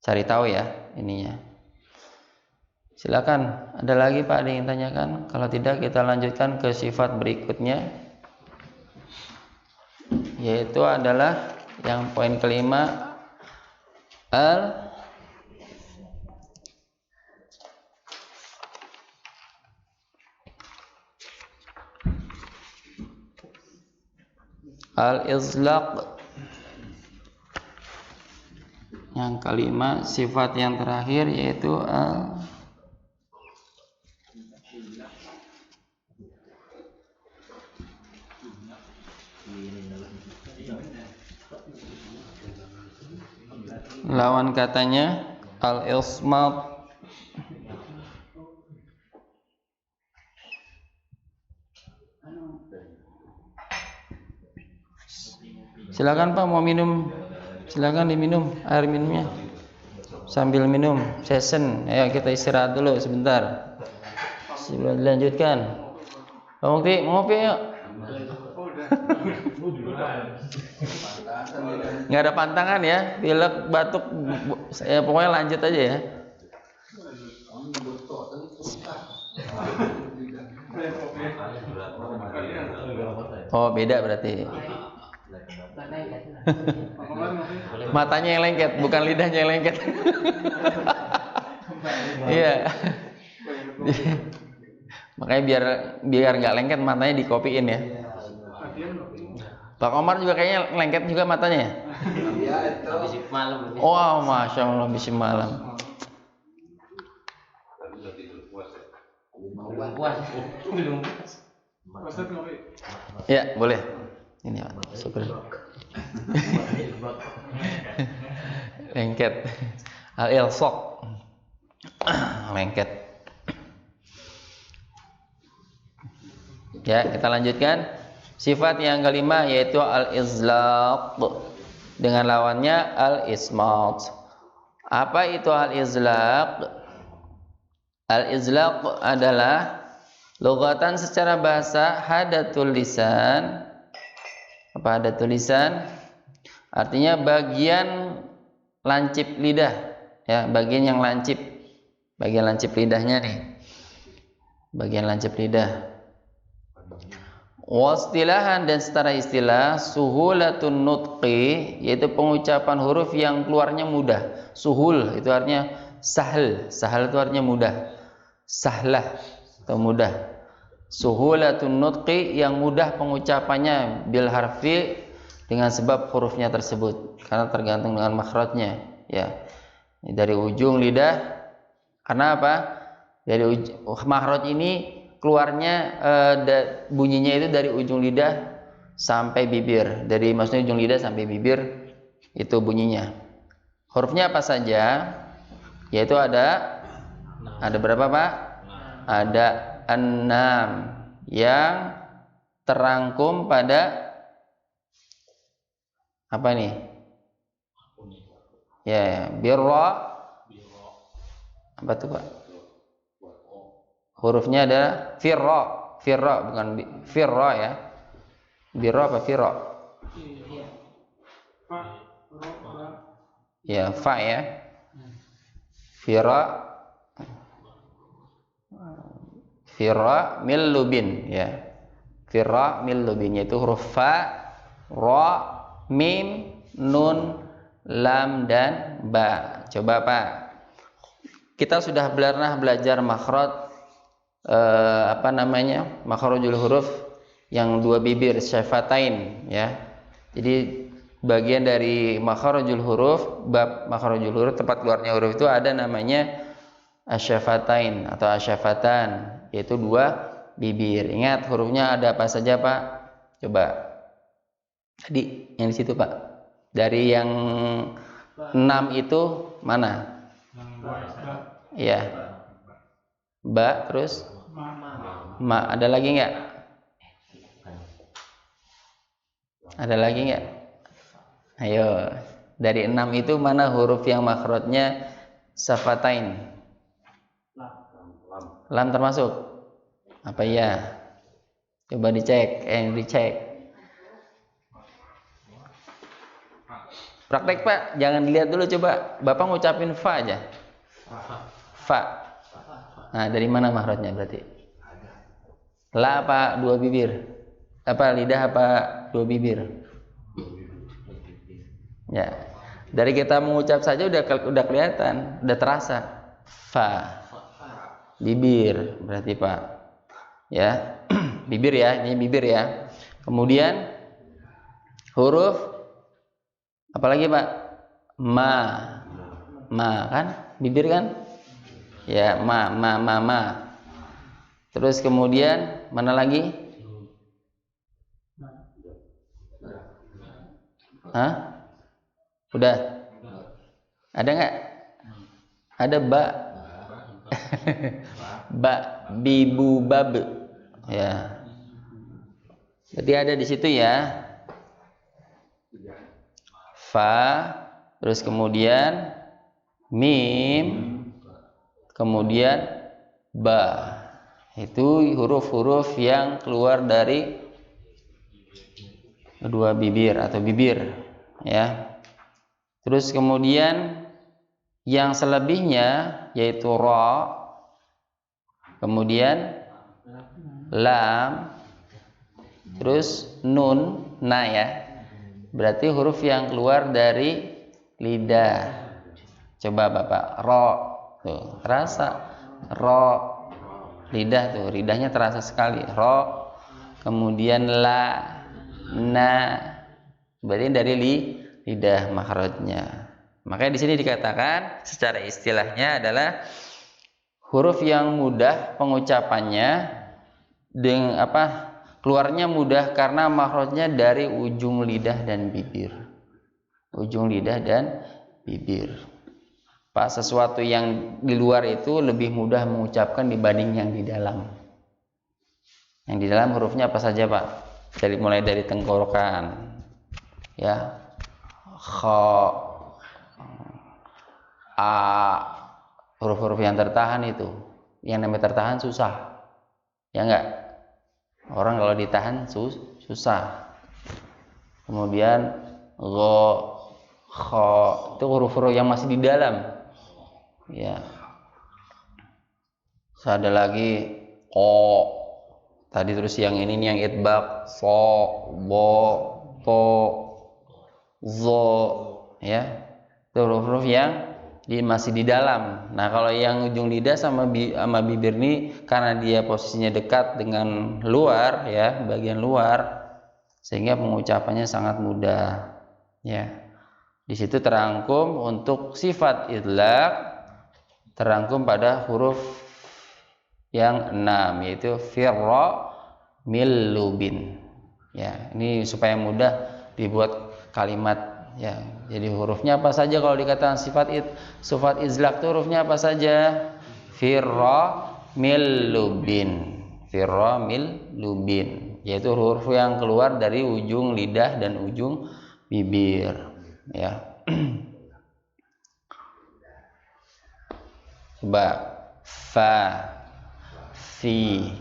cari tahu ya ininya. Silakan. Ada lagi Pak ada yang tanyakan? Kalau tidak kita lanjutkan ke sifat berikutnya, yaitu adalah yang poin kelima al-izlaq. Yang kelima, sifat yang terakhir yaitu Lawan katanya al-ismat. Silakan Pak, mau minum? Silakan diminum air minumnya. Sambil minum, session. Ayo kita istirahat dulu sebentar. Sebelum dilanjutkan. Pak Mukti, ngopi yuk. Nggak ada pantangan ya, pilek, batuk, saya pokoknya lanjut aja ya. Oh beda berarti. Matanya yang lengket, bukan lidahnya yang lengket. Iya. Makanya biar nggak lengket matanya dikopiin ya. Pak Komar juga kayaknya lengket juga matanya. Habis malam. Oh, masya Allah habis malam. Belum puas. Ya boleh. Ini Pak, syukur. Lengket. Al-ilsaq. Lengket. Ya, kita lanjutkan. Sifat yang kelima yaitu al-izlaq. Dengan lawannya al-ismat. Apa itu al-izlaq? Al-izlaq adalah lugatan secara bahasa hadatul lisan. Apa hadatul lisan? Artinya bagian lancip lidah, ya, bagian yang lancip. Bagian lancip lidahnya nih. Bagian lancip lidah. Wastilahan dan secara istilah suhulatun nutqi, yaitu pengucapan huruf yang keluarnya mudah. Suhul itu artinya sahl. Sahl itu artinya mudah. Sahlah atau mudah. Suhulatun nutqi yang mudah pengucapannya bil harfi dengan sebab hurufnya tersebut, karena tergantung dengan makhrajnya, ya. Dari ujung lidah, karena apa? Dari makhraj ini keluarnya bunyinya itu dari ujung lidah sampai bibir. Maksudnya ujung lidah sampai bibir itu bunyinya. Hurufnya apa saja? Yaitu ada berapa Pak? Ada 6 yang terangkum pada apa nih? Ya, birra. Apa tuh Pak? Hurufnya ada firra bukan firra ya. Birra apa firra? Ya, fa ya. Firra mil lubin ya. Firra mil lubin, yaitu huruf fa, ra, mim, nun, lam dan ba. Coba Pak. Kita sudah pernah belajar makhraj makhrajul huruf yang dua bibir, syafatain ya. Jadi bagian dari makhrajul huruf, bab makhrajul huruf, tempat keluarnya huruf itu ada namanya asyafatain atau asyafatan, yaitu dua bibir. Ingat hurufnya ada apa saja Pak? Coba. Tadi yang di situ Pak. Dari yang 6 itu mana? Ya. Ba, terus ma. Ada lagi nggak? Ada lagi nggak? Ayo. Dari 6 itu mana huruf yang makhrajnya syafatain? Lam termasuk? Apa ya? Coba dicek. Praktek Pak, jangan dilihat dulu, coba. Bapak ngucapin fa aja. Fa. Nah, dari mana makhrajnya berarti? La apa dua bibir? Apa lidah apa dua bibir? Ya. Dari kita mengucap saja udah kelihatan, udah terasa. Fa. Bibir berarti Pak. Ya. Bibir ya, ini bibir ya. Kemudian huruf apalagi Pak? Ma kan? Bibir kan? Ya, ma. Terus kemudian mana lagi? Hah? Udah? Ada nggak? Ada ba. Ba, bibu, bab. Ya. Berarti ada di situ ya. Fa, terus kemudian mim, kemudian ba. Itu huruf-huruf yang keluar dari kedua bibir atau bibir, ya. Terus kemudian yang selebihnya yaitu ra, kemudian lam, terus nun, na ya. Berarti huruf yang keluar dari lidah. Coba Bapak, ro, tuh terasa, ro, lidah tuh, lidahnya terasa sekali, ro, kemudian la, na, berarti dari lidah makhrajnya. Makanya di sini dikatakan secara istilahnya adalah huruf yang mudah pengucapannya dengan keluarnya mudah karena makhrajnya dari ujung lidah dan bibir. Ujung lidah dan bibir. Pak, sesuatu yang di luar itu lebih mudah mengucapkan dibanding yang di dalam. Yang di dalam hurufnya apa saja, Pak? Mulai dari tenggorokan, ya, kha, a, huruf-huruf yang tertahan itu. Yang namanya tertahan susah, ya enggak? Orang kalau ditahan susah. Kemudian gha, kha, itu huruf-huruf yang masih di dalam. Ya. Ada lagi ko. Tadi terus yang ini yang itbaq, so, bo, to, zo, ya. Itu huruf-huruf yang masih di dalam. Nah, kalau yang ujung lidah sama bibir ini karena dia posisinya dekat dengan luar, ya, bagian luar, sehingga pengucapannya sangat mudah, ya. Di situ terangkum untuk sifat idlaq, terangkum pada huruf yang 6, yaitu firra, mil, lubin. Ya, ini supaya mudah dibuat kalimat, ya. Jadi hurufnya apa saja kalau dikatakan sifat izlaq itu hurufnya apa saja? Firra, mil, lubin. Firra, mil, lubin, yaitu huruf yang keluar dari ujung lidah dan ujung bibir, ya. Coba fa, fi,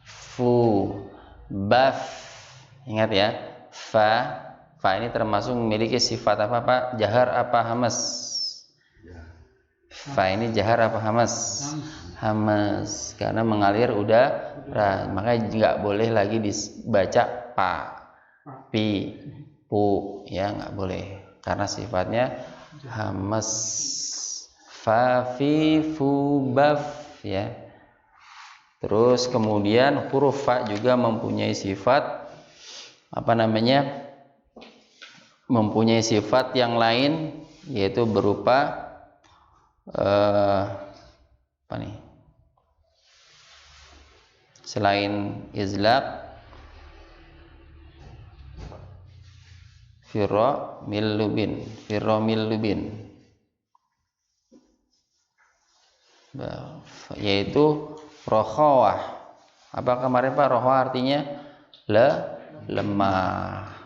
fu, baf. Ingat ya, fa ini termasuk memiliki sifat apa, Pak? Jahar apa hamas? Fa ini jahar apa hamas? Hamas, karena mengalir udara. Makanya nggak boleh lagi dibaca pa, pi, pu, ya, nggak boleh karena sifatnya hamas. Fa, fi, fu, baf, ya. Terus kemudian huruf fa juga mempunyai sifat mempunyai sifat yang lain, yaitu berupa selain izlaq, firra, mil, lubin, yaitu rokhawah. Apa kemarin, Pak? Rokhawah artinya lemah.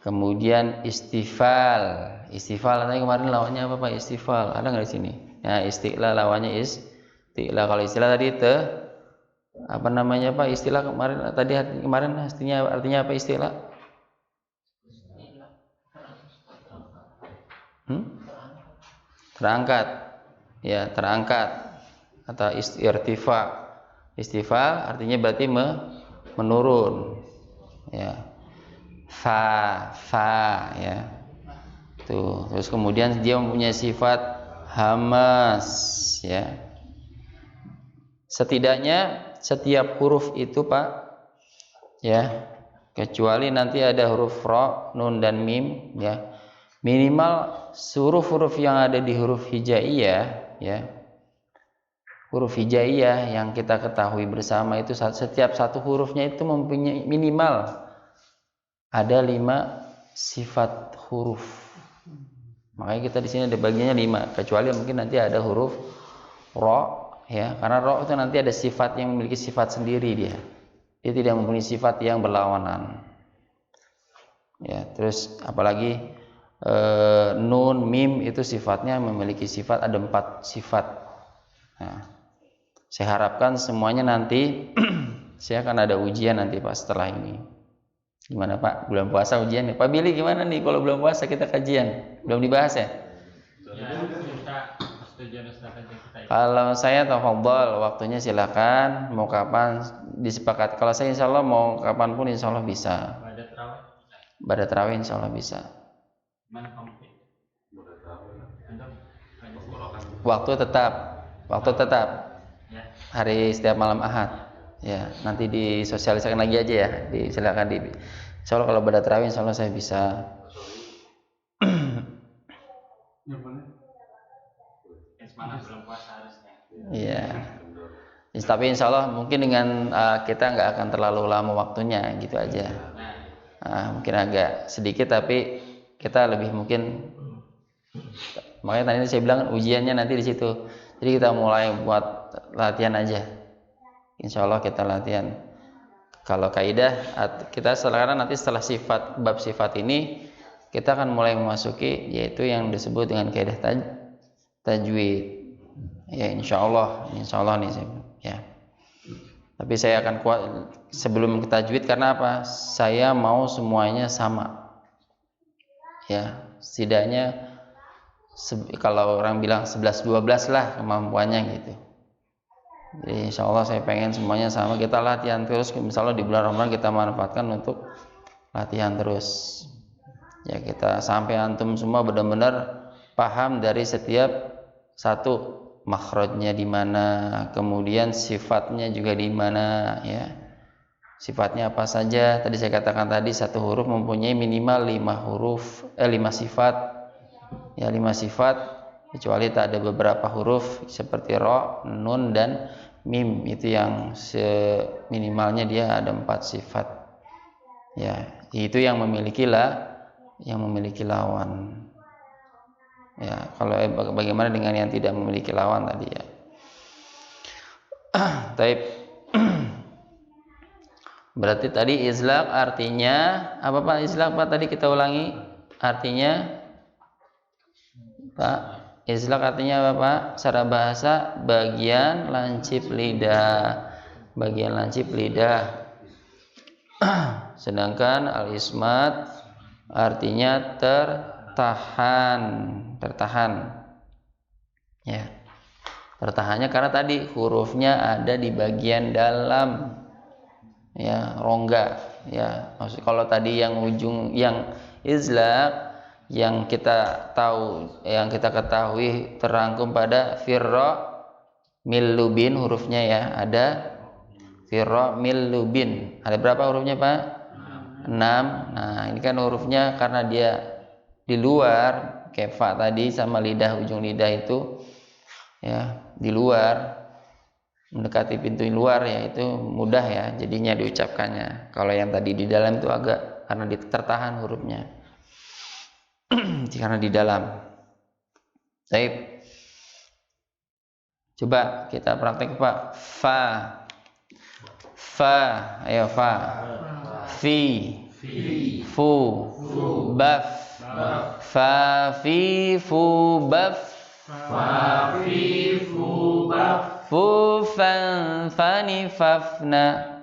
Kemudian istifal tadi kemarin lawannya apa, Pak? Istifal ada nggak di sini? Nah, istilah lawannya istilah. Kalau istilah tadi Pak? Istilah kemarin artinya apa istilah? Terangkat, ya, terangkat atau irtifa. Istifa artinya berarti menurun, ya. Fa, ya. Tuh, terus kemudian dia mempunyai sifat hamas, ya. Setidaknya setiap huruf itu, Pak, ya, kecuali nanti ada huruf ra, nun dan mim, ya. Minimal huruf-huruf yang ada di huruf hijaiyah, ya. Huruf hijaiyah yang kita ketahui bersama itu setiap satu hurufnya itu mempunyai minimal ada 5 sifat huruf. Makanya kita di sini ada bagiannya 5, kecuali mungkin nanti ada huruf ro, ya, karena ro itu nanti ada sifat yang memiliki sifat sendiri dia. Dia tidak mempunyai sifat yang berlawanan. Ya, terus apalagi nun, mim itu sifatnya memiliki sifat, ada 4 sifat. Nah, saya harapkan semuanya nanti saya akan ada ujian nanti Pak setelah ini. Gimana Pak? Bulan puasa ujian nih. Pak Billy gimana nih kalau bulan puasa kita kajian? Belum dibahas ya? Kalau saya tafadhol, waktunya silakan. Mau kapan disepakati. Kalau saya insya Allah mau kapan pun insya Allah bisa. Pada tarawih insya Allah bisa. Waktu tetap. Hari setiap malam Ahad. Ya, nanti disosialisasikan lagi aja ya. Silakan di. Insya Allah kalau pada tarawih insya Allah saya bisa. Iya. Tapi insya Allah mungkin dengan kita nggak akan terlalu lama waktunya gitu aja. Mungkin agak sedikit tapi kita lebih mungkin. Makanya tadi saya bilang ujiannya nanti di situ. Jadi kita mulai buat latihan aja. Insya Allah kita latihan. Kalau kaidah kita sekarang nanti setelah bab sifat ini kita akan mulai memasuki yaitu yang disebut dengan kaidah tajwid. Ya insya Allah nih ya. Tapi saya akan kuat sebelum ke tajwid karena apa? Saya mau semuanya sama. Ya, setidaknya kalau orang bilang 11-12 lah kemampuannya gitu. Jadi insya Allah saya pengen semuanya sama. Kita latihan terus. Misalnya di bulan Ramadan kita manfaatkan untuk latihan terus. Ya kita sampai antum semua benar-benar paham dari setiap satu makhrajnya di mana, kemudian sifatnya juga di mana, ya. Sifatnya apa saja? Tadi saya katakan tadi satu huruf mempunyai minimal 5 sifat. Ya 5 sifat kecuali tak ada beberapa huruf seperti ro, nun dan mim itu yang minimalnya dia ada 4 sifat. Ya, itu yang memiliki lawan. Ya, kalau bagaimana dengan yang tidak memiliki lawan tadi ya. Taib. Berarti tadi izlaq artinya apa Pak? Izlaq Pak tadi kita ulangi. Artinya Pak, izlaq artinya apa Pak? Secara bahasa bagian lancip lidah. Bagian lancip lidah. Sedangkan al-ismat artinya tertahan. Ya. Tertahannya karena tadi hurufnya ada di bagian dalam. Ya, rongga. Ya, maksud kalau tadi yang ujung yang izlaq yang kita ketahui terangkum pada firra millubin hurufnya ya, ada firra millubin. Ada berapa hurufnya Pak? 6. Nah, ini kan hurufnya karena dia di luar kefa tadi sama lidah, ujung lidah itu ya di luar mendekati pintu luar ya, itu mudah ya jadinya diucapkannya. Kalau yang tadi di dalam itu agak karena tertahan hurufnya karena di dalam. Baik, coba kita praktek Pak. Fa, ayo fa. Fi, fu, baf. Fa fi fu baf. Fu fan fani fafna.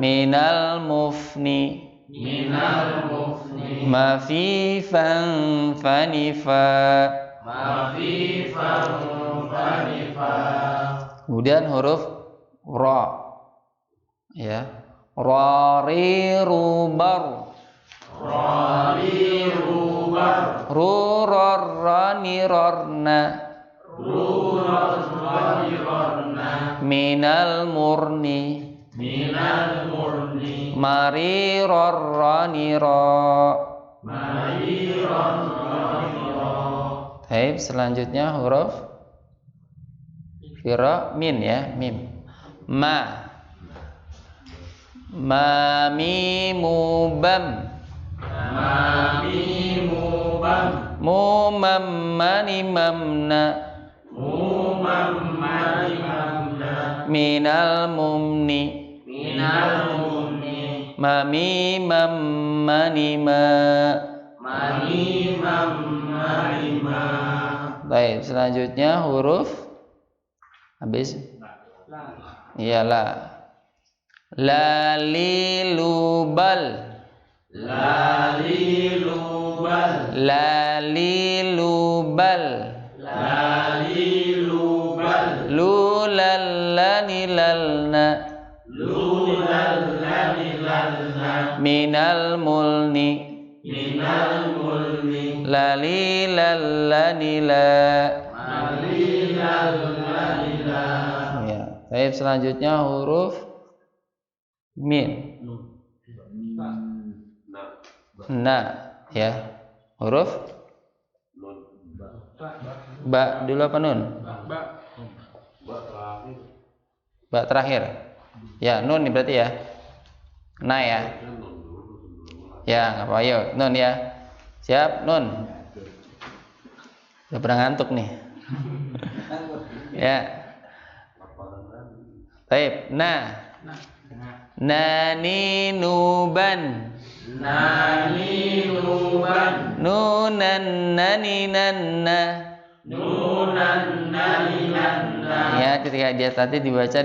Minal mufni. Ma fi fan fani fa. Kemudian huruf ra. Ya. Rari rubar. Rurarrani rarna. Minal murni. Mari rarrani ra. Baik, selanjutnya huruf fira min ya, mim. Ma mimu bam. mumammani mamna minal mumni mami mammani ma. Baik, selanjutnya huruf habis. Iyalah. Lalilubal. Lulallanilalna minal mulni lalilallanila. Ya, baik, selanjutnya huruf min. Na, ya. Huruf ba dulu apa nun? Ba terakhir. Ya, nun nih berarti ya. Na ya. Ya, nggak apa-apa. Ayo, nun ya. Siap, nun. Udah pernah ngantuk nih. Ya. Baik, na. Nani nuban. Nunan nani nanna. Ya, ketika dia tadi dibaca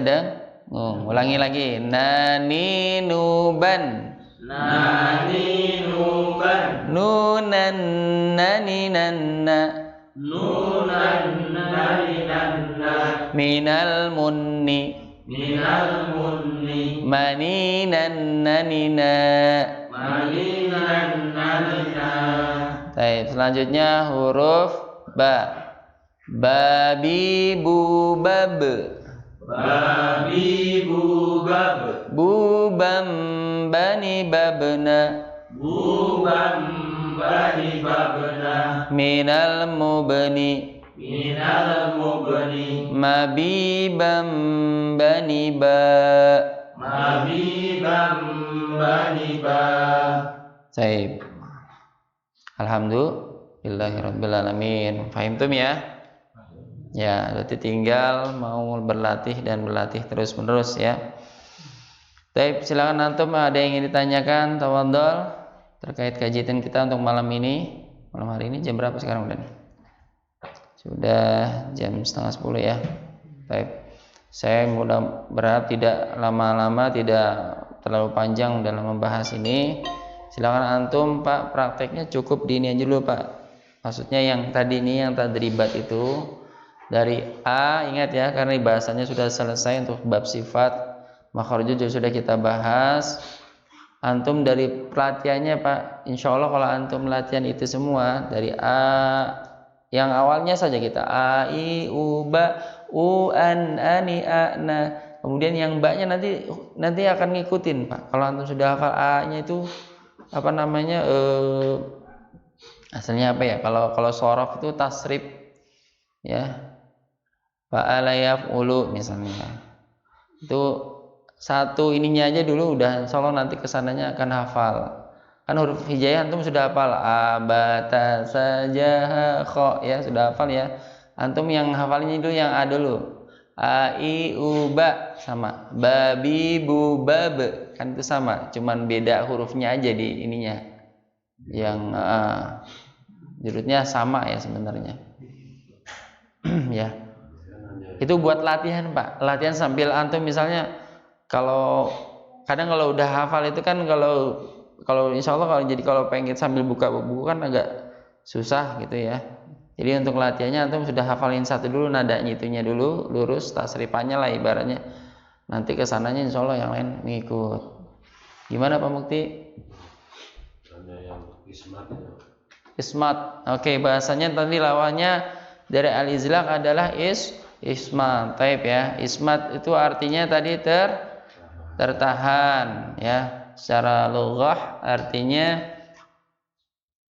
ulangi lagi. Nani nuban. Nunan nani nanna. Minal munni. Maninan nanina. Baik, selanjutnya huruf ba. Babi bubab. Bubam bani babna. Minal mubni. Mabibam bani ba. Baik. Alhamdulillahirabbil alamin. Paham tuh ya? Ya, berarti tinggal mau berlatih dan berlatih terus-menerus ya. Baik, silakan antum ada yang ingin ditanyakan, tafadhol terkait kajian kita untuk malam ini. Malam hari ini jam berapa sekarang udah nih? Sudah jam 9:30 ya. Baik. Saya mudah berharap tidak lama-lama, tidak terlalu panjang dalam membahas ini. Silakan antum Pak, prakteknya cukup di ini aja dulu Pak. Maksudnya yang tadi ini, yang tadribat itu dari A, ingat ya, karena bahasanya sudah selesai untuk bab sifat, makhrajnya juga sudah kita bahas. Antum dari pelatihannya Pak, insya Allah kalau antum latihan itu semua dari A, yang awalnya saja kita A, I, U, Ba, U, An, Ani, A, Na. Kemudian yang Ba-nya nanti akan ngikutin Pak. Kalau antum sudah hafal A-nya itu apa namanya? Asalnya apa ya? Kalau shorof itu tasrif ya. Fa'ala yaf'ulu misalnya. Itu satu ininya aja dulu udah, insyaallah nanti kesananya akan hafal. Kan huruf hijaiyah antum sudah hafal a, ba, ta, sa, ja, ha, kha ya, sudah hafal ya. Antum yang hafalnya dulu yang A dulu. A, I, U, Ba sama. Ba, bi, bu, ba, be. Kan itu sama, cuman beda hurufnya aja di ininya. Yang jurutnya sama ya sebenarnya. Ya. Itu buat latihan Pak. Latihan sambil antum misalnya kalau kadang kalau udah hafal itu kan kalau insya Allah kalau pengen sambil buka buku kan agak susah gitu ya. Jadi untuk latihannya antum sudah hafalin satu dulu, nadanya itunya dulu lurus, tasrifannya lah ibaratnya. Nanti kesananya insya Allah yang lain mengikut. Gimana Pak Mukti? Ismat. Oke, bahasanya tadi lawannya dari al-izlaq adalah ismat. Taib ya. Ismat itu artinya tadi tertahan ya. Secara lughah artinya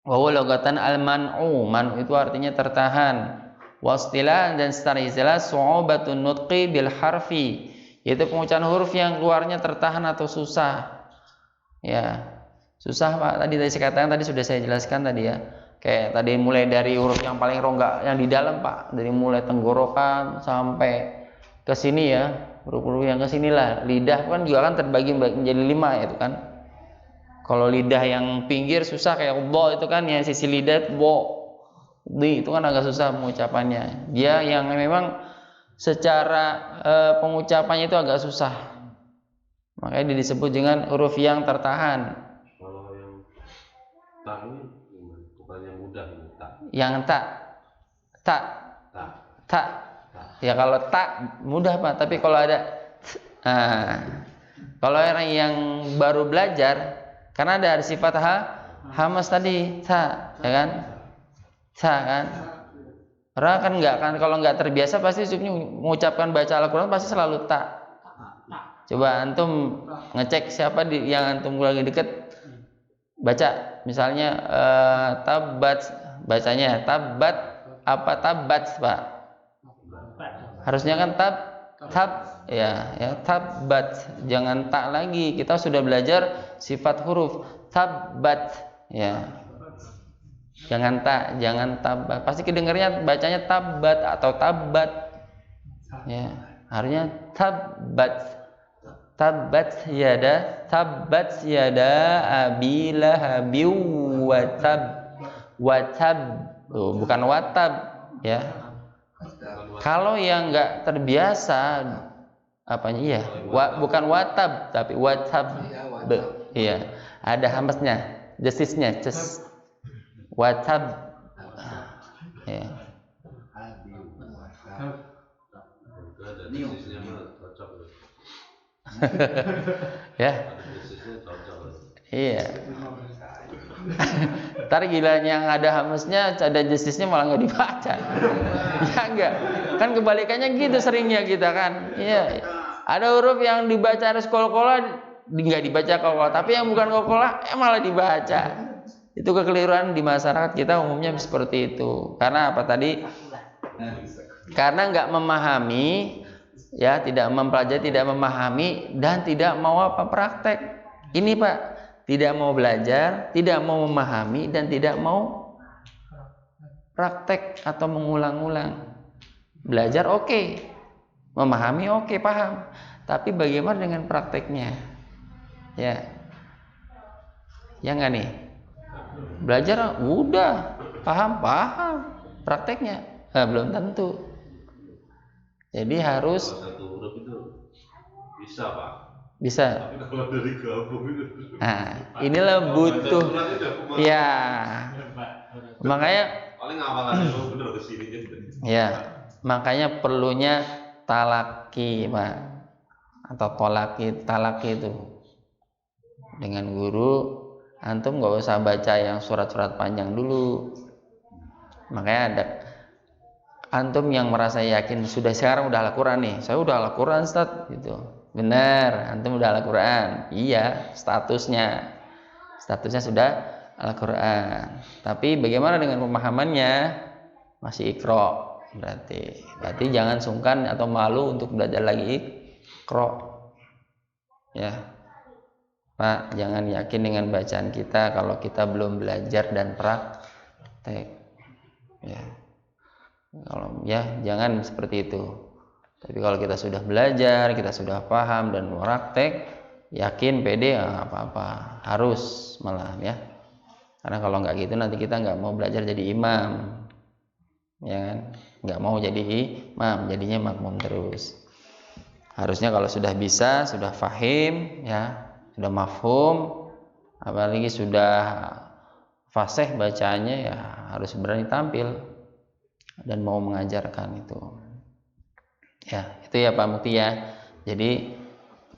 wa lughatan al-man'u. Man itu artinya tertahan. Wastilah dan secara istilah su'ubatun nutqi bil harfi. Yaitu pengucapan huruf yang keluarnya tertahan atau susah. Ya. Susah Pak, tadi saya katakan, tadi sudah saya jelaskan tadi ya. Kayak tadi mulai dari huruf yang paling rongga yang di dalam Pak, dari mulai tenggorokan sampai ke sini ya, huruf-huruf yang ke sinilah. Lidah kan juga kan terbagi menjadi 5 ya itu kan. Kalau lidah yang pinggir susah kayak bo itu kan, yang sisi lidah bo. Di itu kan agak susah pengucapannya. Dia yang memang secara pengucapannya itu agak susah. Makanya dia disebut dengan huruf yang tertahan. Kalau yang tak ini bukan yang mudah ini tak. Yang tak. Ya kalau tak mudah Pak, tapi kalau ada kalau orang yang baru belajar, karena ada sifat hamas tadi, ta, ya kan? Ta kan? Orang kan enggak kan, kalau enggak terbiasa pasti mengucapkan baca Al-Qur'an pasti selalu tak. Coba antum ngecek siapa yang antum lagi deket baca, misalnya tabat, bacanya tabat apa tabat Pak? Harusnya kan tab ya tabat, jangan tak lagi. Kita sudah belajar sifat huruf tabat ya. Jangan tak, jangan tabat. Pasti kedengarnya bacanya tabat atau tabat. Ya, harusnya tabat. Tabat yada abi lahabi watab. Bukan watab ya. Kalau yang enggak terbiasa apanya iya, bukan watab tapi watab. Iya, ada hamznya, desisnya, ces. Watab. Ya. Ya. Iya. Ntar gila yang ada hamznya, ada jasisnya malah nggak dibaca. Ya enggak. Kan kebalikannya gitu seringnya kita kan. Iya. Ada huruf yang dibaca harus kol-kola, nggak dibaca kol-kola. Tapi yang bukan kol-kola, malah dibaca. Itu kekeliruan di masyarakat kita umumnya seperti itu. Karena apa tadi? Karena nggak memahami, ya, tidak mempelajari, tidak memahami, dan tidak mau apa praktek. Ini Pak, tidak mau belajar, tidak mau memahami, dan tidak mau praktek atau mengulang-ulang. Belajar oke, memahami oke, paham. Tapi bagaimana dengan prakteknya? Ya, ya nggak nih? Belajar udah paham, prakteknya belum tentu. Jadi harus satu huruf itu bisa Pak. Bisa. Tapi kalau dari gabung itu. Nah, inilah butuh. Ya. Makanya paling hafalan itu bener ke sini gitu. Ya, makanya perlunya talaki, Pak. Atau talaki itu. Dengan guru, antum nggak usah baca yang surat-surat panjang dulu. Makanya ada antum yang merasa yakin sudah sekarang udah Al-Qur'an nih. Saya udah Al-Qur'an Ustaz gitu. Benar, antum udah Al-Qur'an. Iya, statusnya sudah Al-Qur'an. Tapi bagaimana dengan pemahamannya? Masih Iqra. Berarti jangan sungkan atau malu untuk belajar lagi Iqra. Ya. Pak, jangan yakin dengan bacaan kita kalau kita belum belajar dan praktek. Ya. Kalau ya jangan seperti itu. Tapi kalau kita sudah belajar, kita sudah paham dan praktek, yakin, pede, apa-apa, harus malah ya. Karena kalau nggak gitu nanti kita nggak mau belajar jadi imam, ya kan? Nggak mau jadi imam, jadinya makmum terus. Harusnya kalau sudah bisa, sudah fahim, ya, sudah mafhum, apalagi sudah fasih bacaannya, ya harus berani tampil dan mau mengajarkan itu. Ya, itu ya Pak Mukti ya. Jadi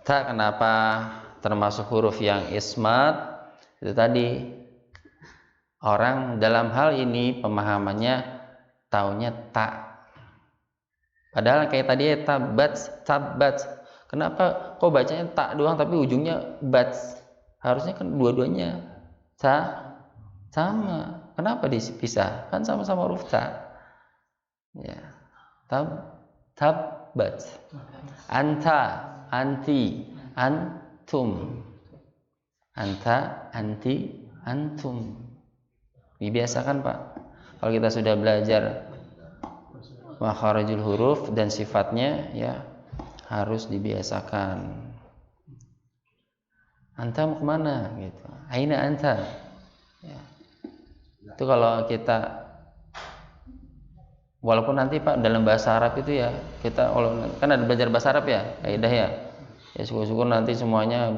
ta kenapa termasuk huruf yang ismat? Itu tadi orang dalam hal ini pemahamannya taunya tak. Padahal kayak tadi ya tabat. Kenapa kok bacanya tak doang tapi ujungnya bat? Harusnya kan dua-duanya sama. Kenapa dipisah? Kan sama-sama huruf ta. Ya. Tabat. Anta, anti, antum. anta, anti, antum. Dibiasakan Pak. Kalau kita sudah belajar makharijul huruf dan sifatnya, ya harus dibiasakan. Anta mau kemana gitu, aina anta ya. Itu kalau kita, walaupun nanti Pak dalam bahasa Arab itu ya, kita kan ada belajar bahasa Arab ya, kaidah ya, syukur-syukur nanti semuanya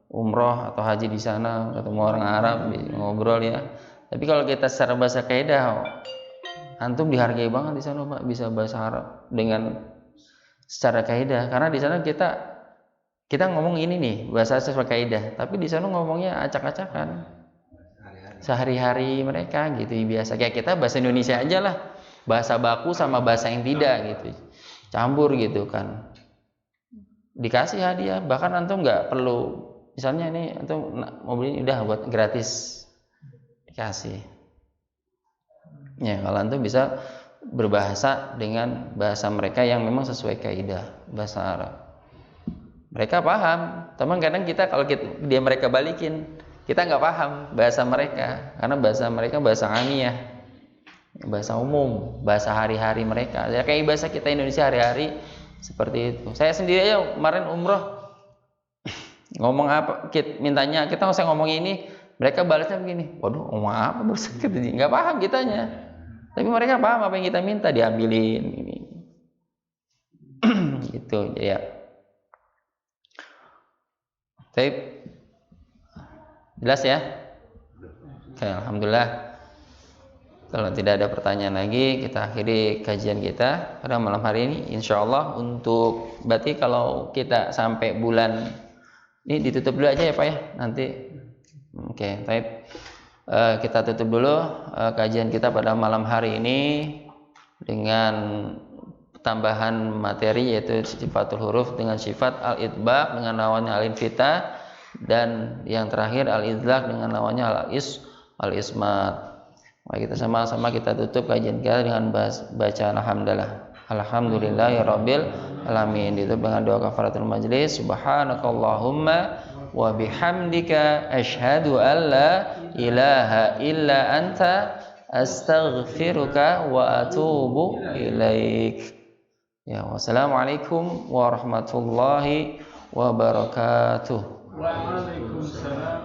umroh atau haji di sana ketemu orang Arab ngobrol ya. Tapi kalau kita secara bahasa kaidah, antum dihargai banget di sana Pak, bisa bahasa Arab dengan secara kaidah, karena di sana kita ngomong ini nih bahasa sesuai kaidah, tapi di sana ngomongnya acak-acakan sehari-hari mereka gitu. Biasa kayak kita bahasa Indonesia aja lah, bahasa baku sama bahasa yang tidak gitu, campur gitu kan. Dikasih hadiah, bahkan antum nggak perlu, misalnya ini antum mau beli udah buat gratis dikasih ya. Kalau antum bisa berbahasa dengan bahasa mereka yang memang sesuai kaidah bahasa Arab, mereka paham. Teman kadang kita kalau dia mereka balikin, kita nggak paham bahasa mereka, karena bahasa mereka bahasa amiyah, bahasa umum, bahasa hari-hari mereka. Ya kayak bahasa kita Indonesia hari-hari seperti itu. Saya sendiri aja kemarin umroh ngomong apa, mintanya kita usah ngomong ini, mereka balasnya begini, waduh ngomong apa bersekit, nggak paham kitanya, tapi mereka paham apa yang kita minta, diambilin ini gitu ya. Baik, jelas ya? Oke, alhamdulillah. Kalau tidak ada pertanyaan lagi, kita akhiri kajian kita pada malam hari ini. Insya Allah untuk berarti kalau kita sampai bulan ini ditutup dulu aja ya Pak ya. Nanti, oke, baik. Kita tutup dulu kajian kita pada malam hari ini dengan tambahan materi yaitu sifatul huruf dengan sifat al-idbaq dengan lawannya al-infitah, dan yang terakhir al-idlaq dengan lawannya al-ismat. Mari kita sama-sama kita tutup kajian kita dengan baca alhamdulillahirabbil alamin, ditutup dengan doa kafaratul majlis. Subhanakallahumma wa bihamdika asyhadu an la ilaha illa anta astaghfiruka wa atubu ilaik. Ya, wassalamualaikum warahmatullahi wabarakatuh. Waalaikumsalam.